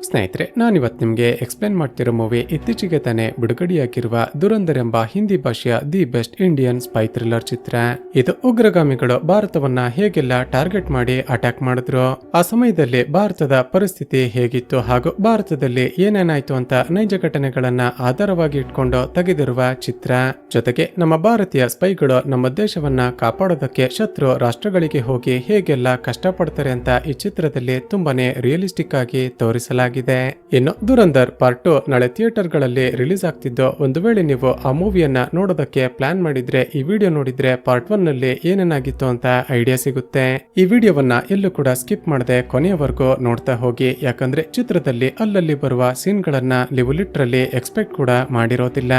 ಸ್ನೇಹಿತರೆ, ನಾನಿವತ್ತು ನಿಮಗೆ ಎಕ್ಸ್ಪ್ಲೇನ್ ಮಾಡ್ತಿರೋ ಮೂವಿ ಇತ್ತೀಚೆಗೆ ತಾನೇ ಬಿಡುಗಡೆಯಾಗಿರುವ ದುರಂಧರ್ ಎಂಬ ಹಿಂದಿ ಭಾಷೆಯ the best Indian spy thriller ಚಿತ್ರ. ಇದು ಉಗ್ರಗಾಮಿಗಳು ಭಾರತವನ್ನ ಹೇಗೆಲ್ಲ ಟಾರ್ಗೆಟ್ ಮಾಡಿ ಅಟ್ಯಾಕ್ ಮಾಡಿದ್ರು, ಆ ಸಮಯದಲ್ಲಿ ಭಾರತದ ಪರಿಸ್ಥಿತಿ ಹೇಗಿತ್ತು ಹಾಗೂ ಭಾರತದಲ್ಲಿ ಏನೇನಾಯ್ತು ಅಂತ ನೈಜ ಘಟನೆಗಳನ್ನ ಆಧಾರವಾಗಿ ಇಟ್ಕೊಂಡು ತೆಗೆದಿರುವ ಚಿತ್ರ. ಜೊತೆಗೆ ನಮ್ಮ ಭಾರತೀಯ ಸ್ಪೈಗಳು ನಮ್ಮ ದೇಶವನ್ನ ಕಾಪಾಡೋದಕ್ಕೆ ಶತ್ರು ರಾಷ್ಟ್ರಗಳಿಗೆ ಹೋಗಿ ಹೇಗೆಲ್ಲ ಕಷ್ಟಪಡ್ತಾರೆ ಅಂತ ಈ ಚಿತ್ರದಲ್ಲಿ ತುಂಬಾನೇ ರಿಯಲಿಸ್ಟಿಕ್ ಆಗಿ ತೋರಿಸಲಾಗಿದೆ. ಇನ್ನು ದುರಂಧರ್ ಪಾರ್ಟ್ 2 ನಾಳೆ ಥಿಯೇಟರ್ ಗಳಲ್ಲಿ ರಿಲೀಸ್ ಆಗ್ತಿದ್ದು, ಒಂದು ವೇಳೆ ನೀವು ಆ ಮೂವಿಯನ್ನ ನೋಡೋದಕ್ಕೆ ಪ್ಲಾನ್ ಮಾಡಿದ್ರೆ ಈ ವಿಡಿಯೋ ನೋಡಿದ್ರೆ ಪಾರ್ಟ್ 1 ನಲ್ಲಿ ಏನೇನಾಗಿತ್ತು ಅಂತ ಐಡಿಯಾ ಸಿಗುತ್ತೆ. ಈ ವಿಡಿಯೋವನ್ನ ಎಲ್ಲೂ ಕೂಡ ಸ್ಕಿಪ್ ಮಾಡದೆ ಕೊನೆಯವರೆಗೂ ನೋಡ್ತಾ ಹೋಗಿ, ಯಾಕಂದ್ರೆ ಚಿತ್ರದಲ್ಲಿ ಅಲ್ಲಲ್ಲಿ ಬರುವ ಸೀನ್ಗಳನ್ನ ನೀವು ಲಿಟ್ರಲಿ ಎಕ್ಸ್ಪೆಕ್ಟ್ ಕೂಡ ಮಾಡಿರೋದಿಲ್ಲ.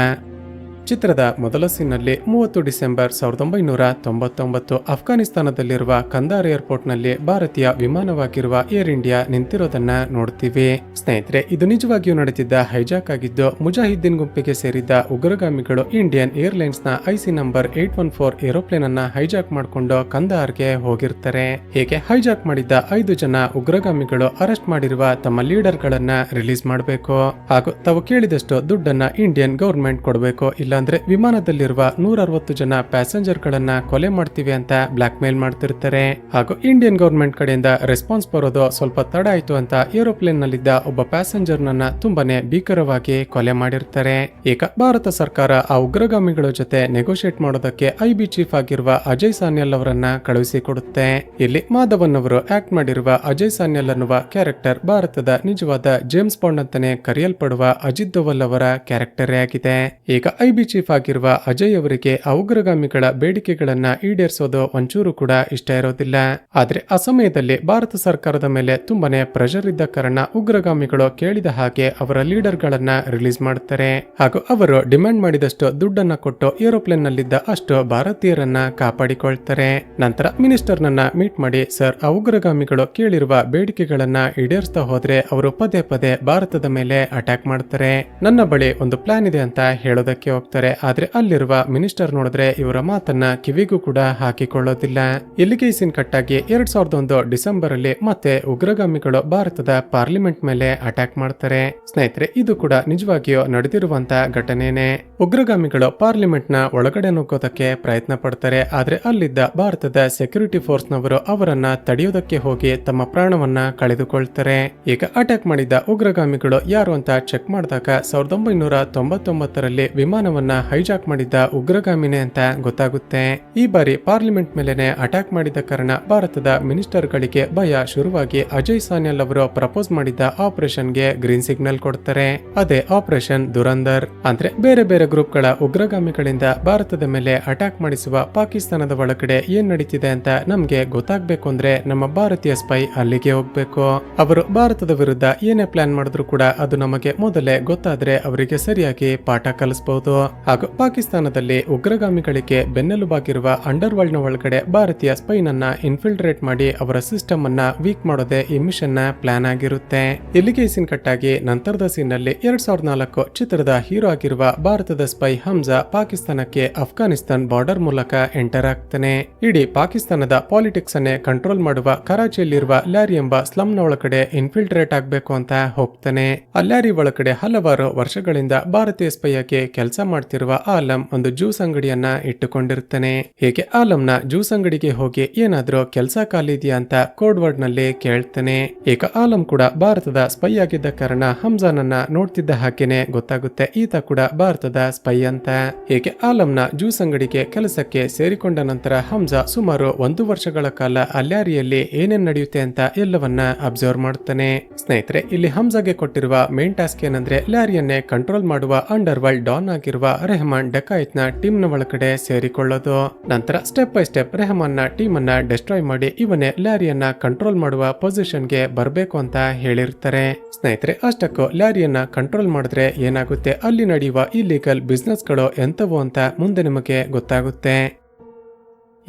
ಚಿತ್ರದ ಮೊದಲ ಸೀನ್ನಲ್ಲಿ 30 ಡಿಸೆಂಬರ್ 1999 ಅಫ್ಘಾನಿಸ್ತಾನದಲ್ಲಿರುವ ಕಂದಾರ್ ಏರ್ಪೋರ್ಟ್ ನಲ್ಲಿ ಭಾರತೀಯ ವಿಮಾನವಾಗಿರುವ ಏರ್ ಇಂಡಿಯಾ ನಿಂತಿರೋದನ್ನ ನೋಡ್ತೀವಿ. ಸ್ನೇಹಿತರೆ, ಇದು ನಿಜವಾಗಿಯೂ ನಡೆದಿದ್ದ ಹೈಜಾಕ್ ಆಗಿದ್ದು, ಮುಜಾಹಿದ್ದೀನ್ ಗುಂಪಿಗೆ ಸೇರಿದ್ದ ಉಗ್ರಗಾಮಿಗಳು ಇಂಡಿಯನ್ ಏರ್ಲೈನ್ಸ್ ನ ಐಸಿ ನಂಬರ್ 814 ಏರೋಪ್ಲೇನ್ ಅನ್ನ ಹೈಜಾಕ್ ಮಾಡಿಕೊಂಡು ಕಂದಾರ್ಗೆ ಹೋಗಿರ್ತಾರೆ. ಹೀಗೆ ಹೈಜಾಕ್ ಮಾಡಿದ್ದ 5 ಜನ ಉಗ್ರಗಾಮಿಗಳು ಅರೆಸ್ಟ್ ಮಾಡಿರುವ ತಮ್ಮ ಲೀಡರ್ ಗಳನ್ನ ರಿಲೀಸ್ ಮಾಡಬೇಕು ಹಾಗೂ ತಾವು ಕೇಳಿದಷ್ಟು ದುಡ್ಡನ್ನ ಇಂಡಿಯನ್ ಗವರ್ಮೆಂಟ್ ಕೊಡಬೇಕು, ಇಲ್ಲ ಅಂದ್ರೆ ವಿಮಾನದಲ್ಲಿರುವ 160 ಜನ ಪ್ಯಾಸೆಂಜರ್ ಗಳನ್ನ ಕೊಲೆ ಮಾಡ್ತೀವಿ ಅಂತ ಬ್ಲಾಕ್ ಮೇಲ್ ಮಾಡ್ತಿರ್ತಾರೆ. ಹಾಗೂ ಇಂಡಿಯನ್ ಗವರ್ಮೆಂಟ್ ಕಡೆಯಿಂದ ರೆಸ್ಪಾನ್ಸ್ ಬರೋದು ಸ್ವಲ್ಪ ತಡ ಆಯ್ತು ಅಂತ ಏರೋಪ್ಲೇನ್ ನಲ್ಲಿದ್ದ ಒಬ್ಬ ಪ್ಯಾಸೆಂಜರ್ ನನ್ನ ತುಂಬಾನೇ ಭೀಕರವಾಗಿ ಕೊಲೆ ಮಾಡಿರ್ತಾರೆ. ಈಗ ಭಾರತ ಸರ್ಕಾರ ಆ ಉಗ್ರಗಾಮಿಗಳ ಜೊತೆ ನೆಗೋಷಿಯೇಟ್ ಮಾಡೋದಕ್ಕೆ ಐಬಿ ಚೀಫ್ ಆಗಿರುವ ಅಜಯ್ ಸಾನ್ಯಲ್ ಅವರನ್ನ ಕಳುಹಿಸಿಕೊಡುತ್ತೆ. ಇಲ್ಲಿ ಮಾಧವನ್ ಅವರು ಆಕ್ಟ್ ಮಾಡಿರುವ ಅಜಯ್ ಸಾನ್ಯಲ್ ಅನ್ನುವ ಕ್ಯಾರೆಕ್ಟರ್ ಭಾರತದ ನಿಜವಾದ ಜೇಮ್ಸ್ ಬಾಂಡ್ ಅಂತಾನೆ ಕರೆಯಲ್ಪಡುವ ಅಜಿತ್ ದೋವಲ್ ಅವರ ಕ್ಯಾರೆಕ್ಟರ್ ಆಗಿದೆ. ಈಗ ಐಬಿ ಚೀಫ್ ಆಗಿರುವ ಅಜಯ್ ಅವರಿಗೆ ಆ ಉಗ್ರಗಾಮಿಗಳ ಬೇಡಿಕೆಗಳನ್ನ ಈಡೇರಿಸೋದು ಒಂಚೂರು ಕೂಡ ಇಷ್ಟ ಇರೋದಿಲ್ಲ. ಆದ್ರೆ ಆ ಸಮಯದಲ್ಲಿ ಭಾರತ ಸರ್ಕಾರದ ಮೇಲೆ ತುಂಬಾನೇ ಪ್ರೆಷರ್ ಇದ್ದ ಕಾರಣ ಉಗ್ರಗಾಮಿಗಳು ಕೇಳಿದ ಹಾಗೆ ಅವರ ಲೀಡರ್ ಗಳನ್ನ ರಿಲೀಸ್ ಮಾಡ್ತಾರೆ ಹಾಗೂ ಅವರು ಡಿಮ್ಯಾಂಡ್ ಮಾಡಿದಷ್ಟು ದುಡ್ಡನ್ನ ಕೊಟ್ಟು ಏರೋಪ್ಲೇನ್ ನಲ್ಲಿದ್ದ ಅಷ್ಟು ಭಾರತೀಯರನ್ನ ಕಾಪಾಡಿಕೊಳ್ತಾರೆ. ನಂತರ ಮಿನಿಸ್ಟರ್ ನನ್ನ ಮೀಟ್ ಮಾಡಿ, ಸರ್, ಆ ಉಗ್ರಗಾಮಿಗಳು ಕೇಳಿರುವ ಬೇಡಿಕೆಗಳನ್ನ ಈಡೇರಿಸ್ತಾ ಹೋದ್ರೆ ಅವರು ಪದೇ ಪದೇ ಭಾರತದ ಮೇಲೆ ಅಟ್ಯಾಕ್ ಮಾಡ್ತಾರೆ, ನನ್ನ ಬಳಿ ಒಂದು ಪ್ಲಾನ್ ಇದೆ ಅಂತ ಹೇಳೋದಕ್ಕೆ ಹೋಗ್ತಾರೆ. ಆದ್ರೆ ಅಲ್ಲಿರುವ ಮಿನಿಸ್ಟರ್ ನೋಡಿದ್ರೆ ಇವರ ಮಾತನ್ನ ಕಿವಿಗೂ ಕೂಡ ಹಾಕಿಕೊಳ್ಳೋದಿಲ್ಲ. ಇಲ್ಲಿಗೆ ಈ ಸೀನ್ ಕಟ್ಟಾಗಿ 2001 ಡಿಸೆಂಬರ್ ಅಲ್ಲಿ ಮತ್ತೆ ಉಗ್ರಗಾಮಿಗಳು ಭಾರತದ ಪಾರ್ಲಿಮೆಂಟ್ ಮೇಲೆ ಅಟ್ಯಾಕ್ ಮಾಡ್ತಾರೆ. ಸ್ನೇಹಿತರೆ, ಇದು ಕೂಡ ನಿಜವಾಗಿಯೂ ನಡೆದಿರುವಂತ ಘಟನೆನೇ. ಉಗ್ರಗಾಮಿಗಳು ಪಾರ್ಲಿಮೆಂಟ್ ನ ಒಳಗಡೆ ನುಗ್ಗೋದಕ್ಕೆ ಪ್ರಯತ್ನ ಪಡ್ತಾರೆ. ಆದ್ರೆ ಅಲ್ಲಿದ್ದ ಭಾರತದ ಸೆಕ್ಯೂರಿಟಿ ಫೋರ್ಸ್ ನವರು ಅವರನ್ನ ತಡೆಯೋದಕ್ಕೆ ಹೋಗಿ ತಮ್ಮ ಪ್ರಾಣವನ್ನ ಕಳೆದುಕೊಳ್ತಾರೆ. ಈಗ ಅಟ್ಯಾಕ್ ಮಾಡಿದ್ದ ಉಗ್ರಗಾಮಿಗಳು ಯಾರು ಅಂತ ಚೆಕ್ ಮಾಡಿದಾಗ 1999ರಲ್ಲಿ ವಿಮಾನವನ್ನ ಹೈಜಾಕ್ ಮಾಡಿದ್ದ ಉಗ್ರಗಾಮಿನೇ ಅಂತ ಗೊತ್ತಾಗುತ್ತೆ. ಈ ಬಾರಿ ಪಾರ್ಲಿಮೆಂಟ್ ಮೇಲೆನೆ ಅಟ್ಯಾಕ್ ಮಾಡಿದ ಕಾರಣ ಭಾರತದ ಮಿನಿಸ್ಟರ್ ಗಳಿಗೆ ಭಯ ಶುರುವಾಗಿ ಅಜಯ್ ಸಾನ್ಯಲ್ ಅವರು ಪ್ರಪೋಸ್ ಮಾಡಿದ್ದ ಆಪರೇಷನ್ ಗೆ ಗ್ರೀನ್ ಸಿಗ್ನಲ್ ಕೊಡ್ತಾರೆ. ಅದೇ ಆಪರೇಷನ್ ದುರಂಧರ್. ಅಂದ್ರೆ ಬೇರೆ ಬೇರೆ ಗ್ರೂಪ್ ಗಳ ಉಗ್ರಗಾಮಿಗಳಿಂದ ಭಾರತದ ಮೇಲೆ ಅಟ್ಯಾಕ್ ಮಾಡಿಸುವ ಪಾಕಿಸ್ತಾನದ ಒಳಗಡೆ ಏನ್ ನಡೀತಿದೆ ಅಂತ ನಮ್ಗೆ ಗೊತ್ತಾಗ್ಬೇಕು ಅಂದ್ರೆ ನಮ್ಮ ಭಾರತೀಯ ಸ್ಪೈ ಅಲ್ಲಿಗೆ ಹೋಗ್ಬೇಕು. ಅವರು ಭಾರತದ ವಿರುದ್ಧ ಏನೇ ಪ್ಲಾನ್ ಮಾಡಿದ್ರು ಕೂಡ ಅದು ನಮಗೆ ಮೊದಲೇ ಗೊತ್ತಾದ್ರೆ ಅವರಿಗೆ ಸರಿಯಾಗಿ ಪಾಠ ಕಲಿಸಬಹುದು. ಹಾಗೂ ಪಾಕಿಸ್ತಾನದಲ್ಲಿ ಉಗ್ರಗಾಮಿಗಳಿಗೆ ಬೆನ್ನೆಲುಬಾಗಿರುವ ಅಂಡರ್ ವರ್ಲ್ಡ್ ನ ಒಳಗಡೆ ಭಾರತೀಯ ಸ್ಪೈನನ್ನ ಇನ್ಫಿಲ್ಟ್ರೇಟ್ ಮಾಡಿ ಅವರ ಸಿಸ್ಟಮ್ ಅನ್ನ ವೀಕ್ ಮಾಡೋದೇ ಈ ಮಿಷನ್ ನ ಪ್ಲಾನ್ ಆಗಿರುತ್ತೆ. ಇಲ್ಲಿಗೆ ಈ ಸೀನ್ ಕಟ್ಟಾಗಿ ನಂತರದ ಸೀನ್ ನಲ್ಲಿ 2004 ಚಿತ್ರದ ಹೀರೋ ಆಗಿರುವ ಭಾರತದ ಸ್ಪೈ ಹಮ್ಜಾ ಪಾಕಿಸ್ತಾನಕ್ಕೆ ಅಫ್ಘಾನಿಸ್ತಾನ್ ಬಾರ್ಡರ್ ಮೂಲಕ ಎಂಟರ್ ಆಗ್ತಾನೆ. ಇಡೀ ಪಾಕಿಸ್ತಾನದ ಪಾಲಿಟಿಕ್ಸ್ ಅನ್ನೇ ಕಂಟ್ರೋಲ್ ಮಾಡುವ ಕರಾಚಿಯಲ್ಲಿರುವ ಲ್ಯಾರಿ ಎಂಬ ಸ್ಲಮ್ ನ ಒಳಗಡೆ ಇನ್ಫಿಲ್ಟ್ರೇಟ್ ಆಗ್ಬೇಕು ಅಂತ ಹೋಗ್ತಾನೆ. ಆ ಲ್ಯಾರಿ ಒಳಗಡೆ ಹಲವಾರು ವರ್ಷಗಳಿಂದ ಭಾರತೀಯ ಸ್ಪೈ ಆಗಿ ಕೆಲಸ ಮಾಡ್ತಿರುವ ಆಲಂ ಒಂದು ಜ್ಯೂಸ್ ಅಂಗಡಿಯನ್ನ ಇಟ್ಟುಕೊಂಡಿರ್ತಾನೆ. ಹೀಗೆ ಆಲಂನ ಜ್ಯೂಸ್ ಅಂಗಡಿಗೆ ಹೋಗಿ ಏನಾದ್ರೂ ಕೆಲಸ ಖಾಲಿ ಇದೆಯಾ ಅಂತ ಕೋಡ್ ವರ್ಡ್ ನಲ್ಲಿ ಕೇಳ್ತಾನೆ. ಈಗ ಆಲಂ ಕೂಡ ಭಾರತದ ಸ್ಪೈ ಆಗಿದ್ದ ಕಾರಣ ಹಮ್ಜಾನನ್ನ ನೋಡ್ತಿದ್ದ ಹಾಗೇನೆ ಗೊತ್ತಾಗುತ್ತೆ ಈತ ಕೂಡ ಭಾರತದ ಸ್ಪೈ ಅಂತ. ಹೀಗೆ ಆಲಂನ ಜ್ಯೂಸ್ ಅಂಗಡಿಗೆ ಕೆಲಸಕ್ಕೆ ಸೇರಿಕೊಂಡ ನಂತರ ಹಮ್ಜಾ ಸುಮಾರು 1 ವರ್ಷಗಳ ಕಾಲ ಅಲ್ಯಾರಿಯಲ್ಲಿ ಏನೇನ್ ನಡೆಯುತ್ತೆ ಅಂತ ಎಲ್ಲವನ್ನ ಅಬ್ಸರ್ವ್ ಮಾಡ್ತಾನೆ. ಸ್ನೇಹಿತರೆ, ಇಲ್ಲಿ ಹಮ್ಜಾಗೆ ಕೊಟ್ಟಿರುವ ಮೇನ್ ಟಾಸ್ಕ್ ಏನಂದ್ರೆ ಲ್ಯಾರಿಯನ್ನೇ ಕಂಟ್ರೋಲ್ ಮಾಡುವ ಅಂಡರ್ ವರ್ಲ್ಡ್ ಡಾನ್ ಆಗಿರುವ ರೆಹಮಾನ್ ಡೆಕಾಯಿತ್ ನ ಟೀಮ್ ನ ಒಳಗಡೆ ಸೇರಿಕೊಳ್ಳೋದು. ನಂತರ ಸ್ಟೆಪ್ ಬೈ ಸ್ಟೆಪ್ ರೆಹಮಾನ್ ನ ಟೀಮ್ ಅನ್ನ ಡಿಸ್ಟ್ರಾಯ್ ಮಾಡಿ ಇವನೇ ಲ್ಯಾರಿಯನ್ನ ಕಂಟ್ರೋಲ್ ಮಾಡುವ ಪೊಸಿಷನ್ ಗೆ ಬರಬೇಕು ಅಂತ ಹೇಳಿರ್ತಾರೆ. ಸ್ನೇಹಿತರೆ, ಅಷ್ಟಕ್ಕೂ ಲ್ಯಾರಿಯನ್ನ ಕಂಟ್ರೋಲ್ ಮಾಡಿದ್ರೆ ಏನಾಗುತ್ತೆ, ಅಲ್ಲಿ ನಡೆಯುವ ಇಲ್ಲಿಗಲ್ ಬಿಸ್ನೆಸ್ ಗಳು ಎಂತವೋ ಅಂತ ಮುಂದೆ ನಿಮಗೆ ಗೊತ್ತಾಗುತ್ತೆ.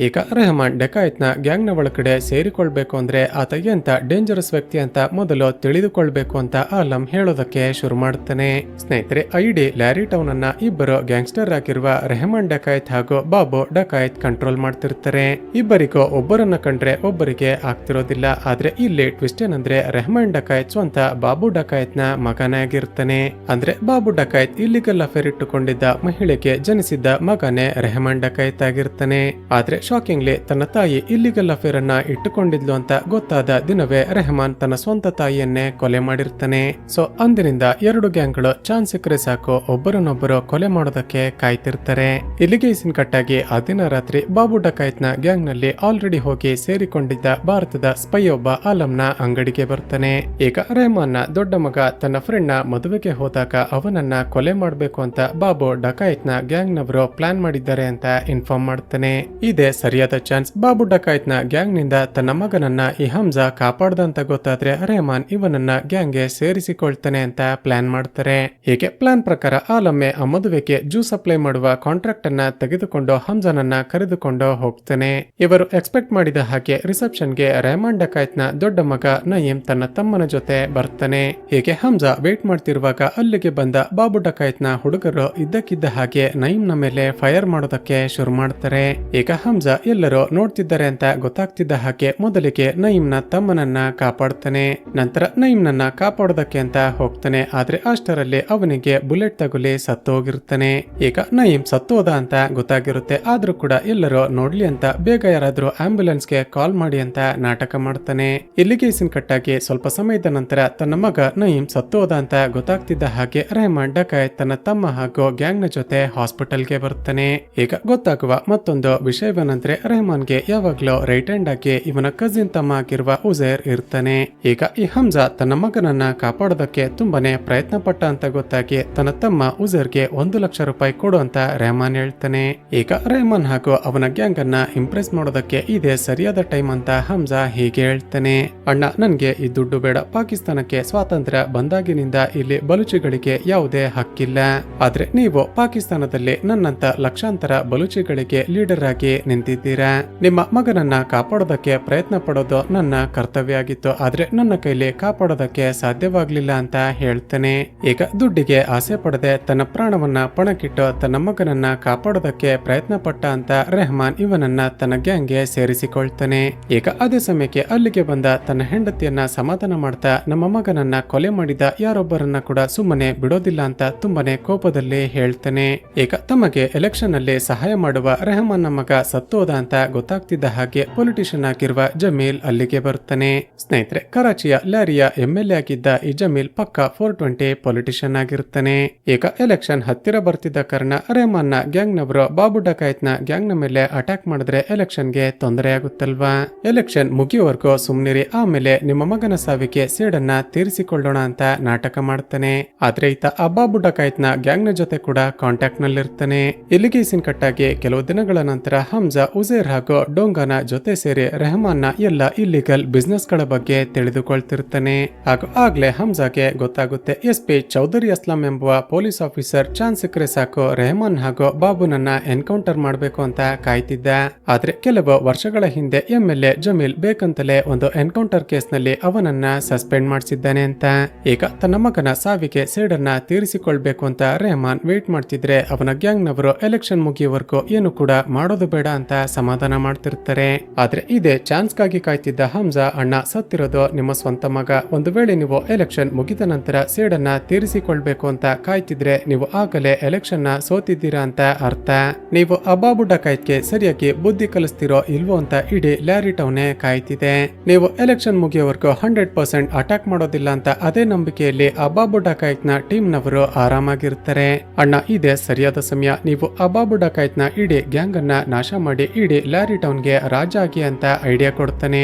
ಈಗ ರೆಹಮಾನ್ ಡೆಕಾಯತ್ನ ಗ್ಯಾಂಗ್ನ ಒಳಗಡೆ ಸೇರಿಕೊಳ್ಬೇಕು ಅಂದ್ರೆ ಆತ ಎಂತ ಡೇಂಜರಸ್ ವ್ಯಕ್ತಿ ಅಂತ ಮೊದಲು ತಿಳಿದುಕೊಳ್ಬೇಕು ಅಂತ ಆಲಂ ಹೇಳೋದಕ್ಕೆ ಶುರು ಮಾಡ್ತಾನೆ. ಸ್ನೇಹಿತರೆ, ಐಡಿ ಲ್ಯಾರಿ ಟೌನ್ ಅನ್ನ ಇಬ್ಬರು ಗ್ಯಾಂಗ್ಸ್ಟರ್ ಆಗಿರುವ ರೆಹಮಾನ್ ಡಕಾಯತ್ ಹಾಗೂ ಬಾಬು ಡಕಾಯತ್ ಕಂಟ್ರೋಲ್ ಮಾಡ್ತಿರ್ತಾರೆ. ಇಬ್ಬರಿಗೂ ಒಬ್ಬರನ್ನ ಕಂಡ್ರೆ ಒಬ್ಬರಿಗೆ ಆಗ್ತಿರೋದಿಲ್ಲ. ಆದ್ರೆ ಇಲ್ಲಿ ಟ್ವಿಸ್ಟ್ ಏನಂದ್ರೆ ರೆಹಮಾನ್ ಡಕಾಯತ್ ಸ್ವಂತ ಬಾಬು ಡಕಾಯತ್ನ ಮಗನೇ ಆಗಿರ್ತಾನೆ. ಅಂದ್ರೆ ಬಾಬು ಡಕಾಯತ್ ಇಲ್ಲಿಗಲ್ ಅಫೇರ್ ಇಟ್ಟುಕೊಂಡಿದ್ದ ಮಹಿಳೆಗೆ ಜನಿಸಿದ್ದ ಮಗನೇ ರೆಹಮಾನ್ ಡಕಾಯತ್ ಆಗಿರ್ತಾನೆ. ಆದ್ರೆ ಶಾಕಿಂಗ್ಲಿ ತನ್ನ ತಾಯಿ ಇಲ್ಲಿಗಲ್ ಅಫೇರ್ ಅನ್ನ ಇಟ್ಟುಕೊಂಡಿದ್ಲು ಅಂತ ಗೊತ್ತಾದ ದಿನವೇ ರೆಹಮಾನ್ ತನ್ನ ಸ್ವಂತ ತಾಯಿಯನ್ನೇ ಕೊಲೆ ಮಾಡಿರ್ತಾನೆ. ಸೊ ಅಂದಿನಿಂದ ಎರಡು ಗ್ಯಾಂಗ್ಗಳು ಚಾನ್ಸ್ ಸಿಕ್ಕರೆ ಸಾಕು ಒಬ್ಬರನ್ನೊಬ್ಬರು ಕೊಲೆ ಮಾಡೋದಕ್ಕೆ ಕಾಯ್ತಿರ್ತಾರೆ. ಇಲ್ಲಿಗೆ ಇಸಿನ್ ಕಟ್ಟಾಗಿ ಆ ದಿನ ರಾತ್ರಿ ಬಾಬು ಡಕಾಯತ್ನ ಗ್ಯಾಂಗ್ ನಲ್ಲಿ ಆಲ್ರೆಡಿ ಹೋಗಿ ಸೇರಿಕೊಂಡಿದ್ದ ಭಾರತದ ಸ್ಪೈ ಒಬ್ಬ ಆಲಂನ ಅಂಗಡಿಗೆ ಬರ್ತಾನೆ. ಈಗ ರೆಹಮಾನ್ ನ ದೊಡ್ಡ ಮಗ ತನ್ನ ಫ್ರೆಂಡ್ ನ ಮದುವೆಗೆ ಹೋದಾಗ ಅವನನ್ನ ಕೊಲೆ ಮಾಡಬೇಕು ಅಂತ ಬಾಬು ಡಕಾಯತ್ನ ಗ್ಯಾಂಗ್ ನವರು ಪ್ಲಾನ್ ಮಾಡಿದ್ದಾರೆ ಅಂತ ಇನ್ಫಾರ್ಮ್ ಮಾಡ್ತಾನೆ. ಇದೇ ಸರಿಯಾದ ಚಾನ್ಸ್. ಬಾಬು ಡಕಾಯತ್ನ ಗ್ಯಾಂಗ್ ನಿಂದ ತನ್ನ ಮಗನನ್ನ ಈ ಹಮ್ಜಾ ಕಾಪಾಡ್ದ ಅಂತ ಗೊತ್ತಾದ್ರೆ ರೆಹಮಾನ್ ಇವನನ್ನ ಗ್ಯಾಂಗ್ ಗೆ ಸೇರಿಸಿಕೊಳ್ತಾನೆ ಅಂತ ಪ್ಲಾನ್ ಮಾಡ್ತಾರೆ. ಹೀಗೆ ಪ್ಲಾನ್ ಪ್ರಕಾರ ಆಲಮ್ಮೆ ಆ ಮದುವೆಗೆ ಜ್ಯೂಸ್ ಸಪ್ಲೈ ಮಾಡುವ ಕಾಂಟ್ರಾಕ್ಟ್ ಅನ್ನ ತೆಗೆದುಕೊಂಡು ಹಮ್ಜಾನನ್ನ ಕರೆದುಕೊಂಡು ಹೋಗ್ತಾನೆ. ಇವರು ಎಕ್ಸ್ಪೆಕ್ಟ್ ಮಾಡಿದ ಹಾಗೆ ರಿಸೆಪ್ಷನ್ ಗೆ ರೆಹಮಾನ್ ಡಕಾಯತ್ನ ದೊಡ್ಡ ಮಗ ನಯೀಂ ತನ್ನ ತಮ್ಮನ ಜೊತೆ ಬರ್ತಾನೆ. ಹೀಗೆ ಹಮ್ಜಾ ವೇಟ್ ಮಾಡ್ತಿರುವಾಗ ಅಲ್ಲಿಗೆ ಬಂದ ಬಾಬು ಡಕಾಯತ್ನ ಹುಡುಗರು ಇದ್ದಕ್ಕಿದ್ದ ಹಾಗೆ ನಯೀಂನ ಮೇಲೆ ಫೈರ್ ಮಾಡೋದಕ್ಕೆ ಶುರು ಮಾಡ್ತಾರೆ. ಈಗ ಹಮ್ಜಾ ಎಲ್ಲರೂ ನೋಡ್ತಿದ್ದಾರೆ ಅಂತ ಗೊತ್ತಾಗ್ತಿದ್ದ ಹಾಗೆ ಮೊದಲಿಗೆ ನಯೀಂನ ತಮ್ಮನನ್ನ ಕಾಪಾಡ್ತಾನೆ. ನಂತರ ನಯೀಂನನ್ನ ಕಾಪಾಡೋದಕ್ಕೆ ಅಂತ ಹೋಗ್ತಾನೆ. ಆದ್ರೆ ಅಷ್ಟರಲ್ಲಿ ಅವನಿಗೆ ಬುಲೆಟ್ ತಗುಲಿ ಸತ್ತು ಹೋಗಿರ್ತಾನೆ. ಈಗ ನಯೀಂ ಸತ್ತೋದ ಅಂತ ಗೊತ್ತಾಗಿರುತ್ತೆ. ಆದ್ರೂ ಕೂಡ ಎಲ್ಲರೂ ನೋಡ್ಲಿ ಅಂತ ಬೇಗ ಯಾರಾದ್ರೂ ಆಂಬ್ಯುಲೆನ್ಸ್ ಗೆ ಕಾಲ್ ಮಾಡಿ ಅಂತ ನಾಟಕ ಮಾಡ್ತಾನೆ. ಇಲ್ಲಿಗೆ ಇಸಿನ್ ಕಟ್ಟಾಗಿ ಸ್ವಲ್ಪ ಸಮಯದ ನಂತರ ತನ್ನ ಮಗ ನಯೀಂ ಸತ್ತೋದ ಅಂತ ಗೊತ್ತಾಗ್ತಿದ್ದ ಹಾಗೆ ರೆಹಮಾನ್ ಡಕಾಯತ್ ತನ್ನ ತಮ್ಮ ಹಾಗೂ ಗ್ಯಾಂಗ್ ನ ಜೊತೆ ಹಾಸ್ಪಿಟಲ್ಗೆ ಬರ್ತಾನೆ. ಈಗ ಗೊತ್ತಾಗುವ ಮತ್ತೊಂದು ವಿಷಯವೇನಂದ್ರೆ ರೆಹಮಾನ್ಗೆ ಯಾವಾಗ್ಲೂ ರೈಟ್ ಹ್ಯಾಂಡ್ ಆಗಿ ಇವನ ಕಸಿನ್ ತಮ್ಮ ಆಗಿರುವ ಉಜೈರ್ ಇರ್ತಾನೆ. ಈಗ ಈ ಹಮ್ಜಾ ತನ್ನ ಮಗನನ್ನ ಕಾಪಾಡೋದಕ್ಕೆ ತುಂಬಾನೇ ಪ್ರಯತ್ನ ಪಟ್ಟ ಅಂತ ಗೊತ್ತಾಗಿ ತನ್ನ ತಮ್ಮ ಉಜೈರ್ಗೆ 1 ಲಕ್ಷ ರೂಪಾಯಿ ಕೊಡು ಅಂತ ರೆಹಮಾನ್ ಹೇಳ್ತಾನೆ. ಈಗ ರೆಹಮಾನ್ ಹಾಗೂ ಅವನ ಗ್ಯಾಂಗ್ ಅನ್ನ ಇಂಪ್ರೆಸ್ ಮಾಡೋದಕ್ಕೆ ಇದೇ ಸರಿಯಾದ ಟೈಮ್ ಅಂತ ಹಮ್ಜಾ ಹೀಗೆ ಹೇಳ್ತಾನೆ. ಅಣ್ಣ, ನನ್ಗೆ ಈ ದುಡ್ಡು ಬೇಡ. ಪಾಕಿಸ್ತಾನಕ್ಕೆ ಸ್ವಾತಂತ್ರ್ಯ ಬಂದಾಗಿನಿಂದ ಇಲ್ಲಿ ಬಲೂಚಿಗಳಿಗೆ ಯಾವುದೇ ಹಕ್ಕಿಲ್ಲ. ಆದ್ರೆ ನೀವು ಪಾಕಿಸ್ತಾನದಲ್ಲಿ ನನ್ನಂತ ಲಕ್ಷಾಂತರ ಬಲೂಚಿಗಳಿಗೆ ಲೀಡರ್ ಆಗಿ ನಿಂತಿದ್ದೀರಾ. ನಿಮ್ಮ ಮಗನನ್ನ ಕಾಪಾಡೋದಕ್ಕೆ ಪ್ರಯತ್ನ ಪಡೋದು ನನ್ನ ಕರ್ತವ್ಯ ಆಗಿತ್ತು. ಆದ್ರೆ ನನ್ನ ಕೈಲಿ ಕಾಪಾಡೋದಕ್ಕೆ ಸಾಧ್ಯವಾಗ್ಲಿಲ್ಲ ಅಂತ ಹೇಳ್ತಾನೆ. ಈಗ ದುಡ್ಡಿಗೆ ಆಸೆ ಪಡದೆ ತನ್ನ ಪ್ರಾಣವನ್ನ ಪಣಕ್ಕಿಟ್ಟು ತನ್ನ ಮಗನನ್ನ ಕಾಪಾಡೋದಕ್ಕೆ ಪ್ರಯತ್ನ ಪಟ್ಟ ಅಂತ ರೆಹಮಾನ್ ಇವನನ್ನ ತನ್ನ ಗ್ಯಾಂಗ್ಗೆ ಸೇರಿಸಿಕೊಳ್ತಾನೆ. ಈಗ ಅದೇ ಸಮಯಕ್ಕೆ ಅಲ್ಲಿಗೆ ಬಂದ ತನ್ನ ಹೆಂಡತಿಯನ್ನ ಸಮಾಧಾನ ಮಾಡ್ತಾ ನಮ್ಮ ಮಗನನ್ನ ಕೊಲೆ ಮಾಡಿದ ಯಾರೊಬ್ಬರನ್ನ ಕೂಡ ಸುಮ್ಮನೆ ಬಿಡೋದಿಲ್ಲ ಅಂತ ತುಂಬಾನೇ ಕೋಪದಲ್ಲಿ ಹೇಳ್ತಾನೆ. ಈಗ ತಮಗೆ ಎಲೆಕ್ಷನ್ ಅಲ್ಲಿ ಸಹಾಯ ಮಾಡುವ ರೆಹಮಾನ್ ನ ಮಗ ಸತ್ತೋದ ಅಂತ ಗೊತ್ತಾಗ್ತಿದ್ದ ಹಾಗೆ ಪೊಲಿಟಿಷಿಯನ್ ಆಗಿರುವ ಜಮೀಲ್ ಅಲ್ಲಿಗೆ ಬರ್ತಾನೆ. ಸ್ನೇಹಿತರೆ, ಕರಾಚಿಯ ಲ್ಯಾರಿಯ MLA ಆಗಿದ್ದ ಈ ಜಮೀಲ್ ಪಕ್ಕ 420 ಪೊಲಿಟಿಷಿಯನ್ ಆಗಿರ್ತಾನೆ. ಈಗ ಎಲೆಕ್ಷನ್ ಹತ್ತಿರ ಬರ್ತಿದ್ದ ಕಾರಣ ರೆಹಮಾನ್ ನ ಗ್ಯಾಂಗ್ ನವರು ಬಾಬು ಡಕಾಯತ್ನ ಗ್ಯಾಂಗ್ ನ ಮೇಲೆ ಅಟ್ಯಾಕ್ ಮಾಡಿದ್ರೆ ಎಲೆಕ್ಷನ್ ಗೆ ತೊಂದರೆ ಆಗುತ್ತಲ್ವಾ. ಎಲೆಕ್ಷನ್ ಮುಗಿಯುವವರೆಗೂ ಸುಮ್ನಿರಿ, ಆಮೇಲೆ ನಿಮ್ಮ ಮಗನ ಸಾವಿಗೆ ಸೇಡನ್ನ ತೀರಿಸಿಕೊಳ್ಳೋಣ ಅಂತ ನಾಟಕ ಮಾಡ್ತಾನೆ. ಆದ್ರೆ ಈತ ಆ ಬಾಬು ಡಕಾಯತ್ನ ಗ್ಯಾಂಗ್ ನ ಜೊತೆ ಕೂಡ ಕಾಂಟ್ಯಾಕ್ಟ್ ನಲ್ಲಿರ್ತಾನೆ. ಇಲ್ಲಿಗೆ ಇಸಿನ್ ಕಟ್ಟಾಗಿ ಕೆಲವು ದಿನಗಳ ನಂತರ ಹಮ್ಜಾ ಉಜೈರ್ ಹಾಗೂ ಡೋಂಗಾನ ಜೊತೆ ಸೇರಿ ರೆಹಮಾನ್ ನ ಎಲ್ಲ ಇಲ್ಲಿಗಲ್ ಬಿಸ್ನೆಸ್ ಗಳ ಬಗ್ಗೆ ತಿಳಿದುಕೊಳ್ತಿರ್ತಾನೆ. ಹಾಗೂ ಆಗ್ಲೇ ಹಮ್ಜಾಗೆ ಗೊತ್ತಾಗುತ್ತೆ SP ಚೌಧರಿ ಅಸ್ಲಾಂ ಎಂಬುವ ಪೊಲೀಸ್ ಆಫೀಸರ್ ಚಾನ್ಸ್ ಸಿಕ್ಕರೆ ಸಾಕು ರೆಹಮಾನ್ ಹಾಗೂ ಬಾಬುನನ್ನ ಎನ್ಕೌಂಟರ್ ಮಾಡಬೇಕು ಅಂತ ಕಾಯ್ತಿದ್ದ. ಆದ್ರೆ ಕೆಲವು ವರ್ಷಗಳ ಹಿಂದೆ MLA ಜಮೀಲ್ ಬೇಕಂತಲೇ ಒಂದು ಎನ್ಕೌಂಟರ್ ಕೇಸ್ ನಲ್ಲಿ ಅವನನ್ನ ಸಸ್ಪೆಂಡ್ ಮಾಡಿಸಿದ್ದಾನೆ ಅಂತ. ಈಗ ತನ್ನ ಮಗನ ಸಾವಿಗೆ ಸೇಡನ್ನ ತೀರಿಸಿಕೊಳ್ಬೇಕು ಅಂತ ರೆಹಮಾನ್ ವೇಟ್ ಮಾಡ್ತಿದ್ರೆ ಅವನ ಗ್ಯಾಂಗ್ ನವರು ಎಲೆಕ್ಷನ್ ಮುಗಿಯುವವರೆಗೂ ಏನು ಕೂಡ ಮಾಡೋದು ಬೇಡ ಅಂತ ಸಮಾಧಾನ ಮಾಡ್ತಿರ್ತಾರೆ. ಆದ್ರೆ ಇದೇ ಚಾನ್ಸ್ ಗಾಗಿ ಕಾಯ್ತಿದ್ದ ಹಮ್ಜಾ, ಅಣ್ಣ ಸತ್ತಿರೋದು ನಿಮ್ಮ ಸ್ವಂತ ಮಗ. ಒಂದು ವೇಳೆ ನೀವು ಎಲೆಕ್ಷನ್ ಮುಗಿದ ನಂತರ ಸೇಡನ್ನ ತೀರಿಸಿಕೊಳ್ಬೇಕು ಅಂತ ಕಾಯ್ತಿದ್ರೆ ನೀವು ಆಗಲೇ ಎಲೆಕ್ಷನ್ ನ ಸೋತಿದ್ದೀರಾ ಅಂತ ಅರ್ಥ. ನೀವು ಅಬಾಬು ಡಕಾಯತ್ಗೆ ಸರಿಯಾಗಿ ಬುದ್ಧಿ ಕಲಿಸ್ತಿರೋ ಇಲ್ವೋ ಅಂತ ಇಡೀ ಲ್ಯಾರಿ ಟೌನ್ ಕಾಯ್ತಿದೆ. ನೀವು ಎಲೆಕ್ಷನ್ ಮುಗಿಯೋವರೆಗೂ 100% ಅಟ್ಯಾಕ್ ಮಾಡೋದಿಲ್ಲ ಅಂತ ಅದೇ ನಂಬಿಕೆಯಲ್ಲಿ ಅಬಾಬು ಡಕಾಯತ್ನ ಟೀಮ್ ನವರು ಆರಾಮಾಗಿರ್ತಾರೆ. ಅಣ್ಣ, ಇದೇ ಸರಿಯಾದ ಸಮಯ. ನೀವು ಅಬಾಬು ಡಕಾಯತ್ನ ಇಡೀ ಗ್ಯಾಂಗ್ ಅನ್ನ ನಾಶ ಮಾಡಿ ಇಡೀ ಲ್ಯಾರಿ ಟೌನ್ಗೆ ರಾಜ ಆಗಿ ಅಂತ ಐಡಿಯಾ ಕೊಡ್ತಾನೆ.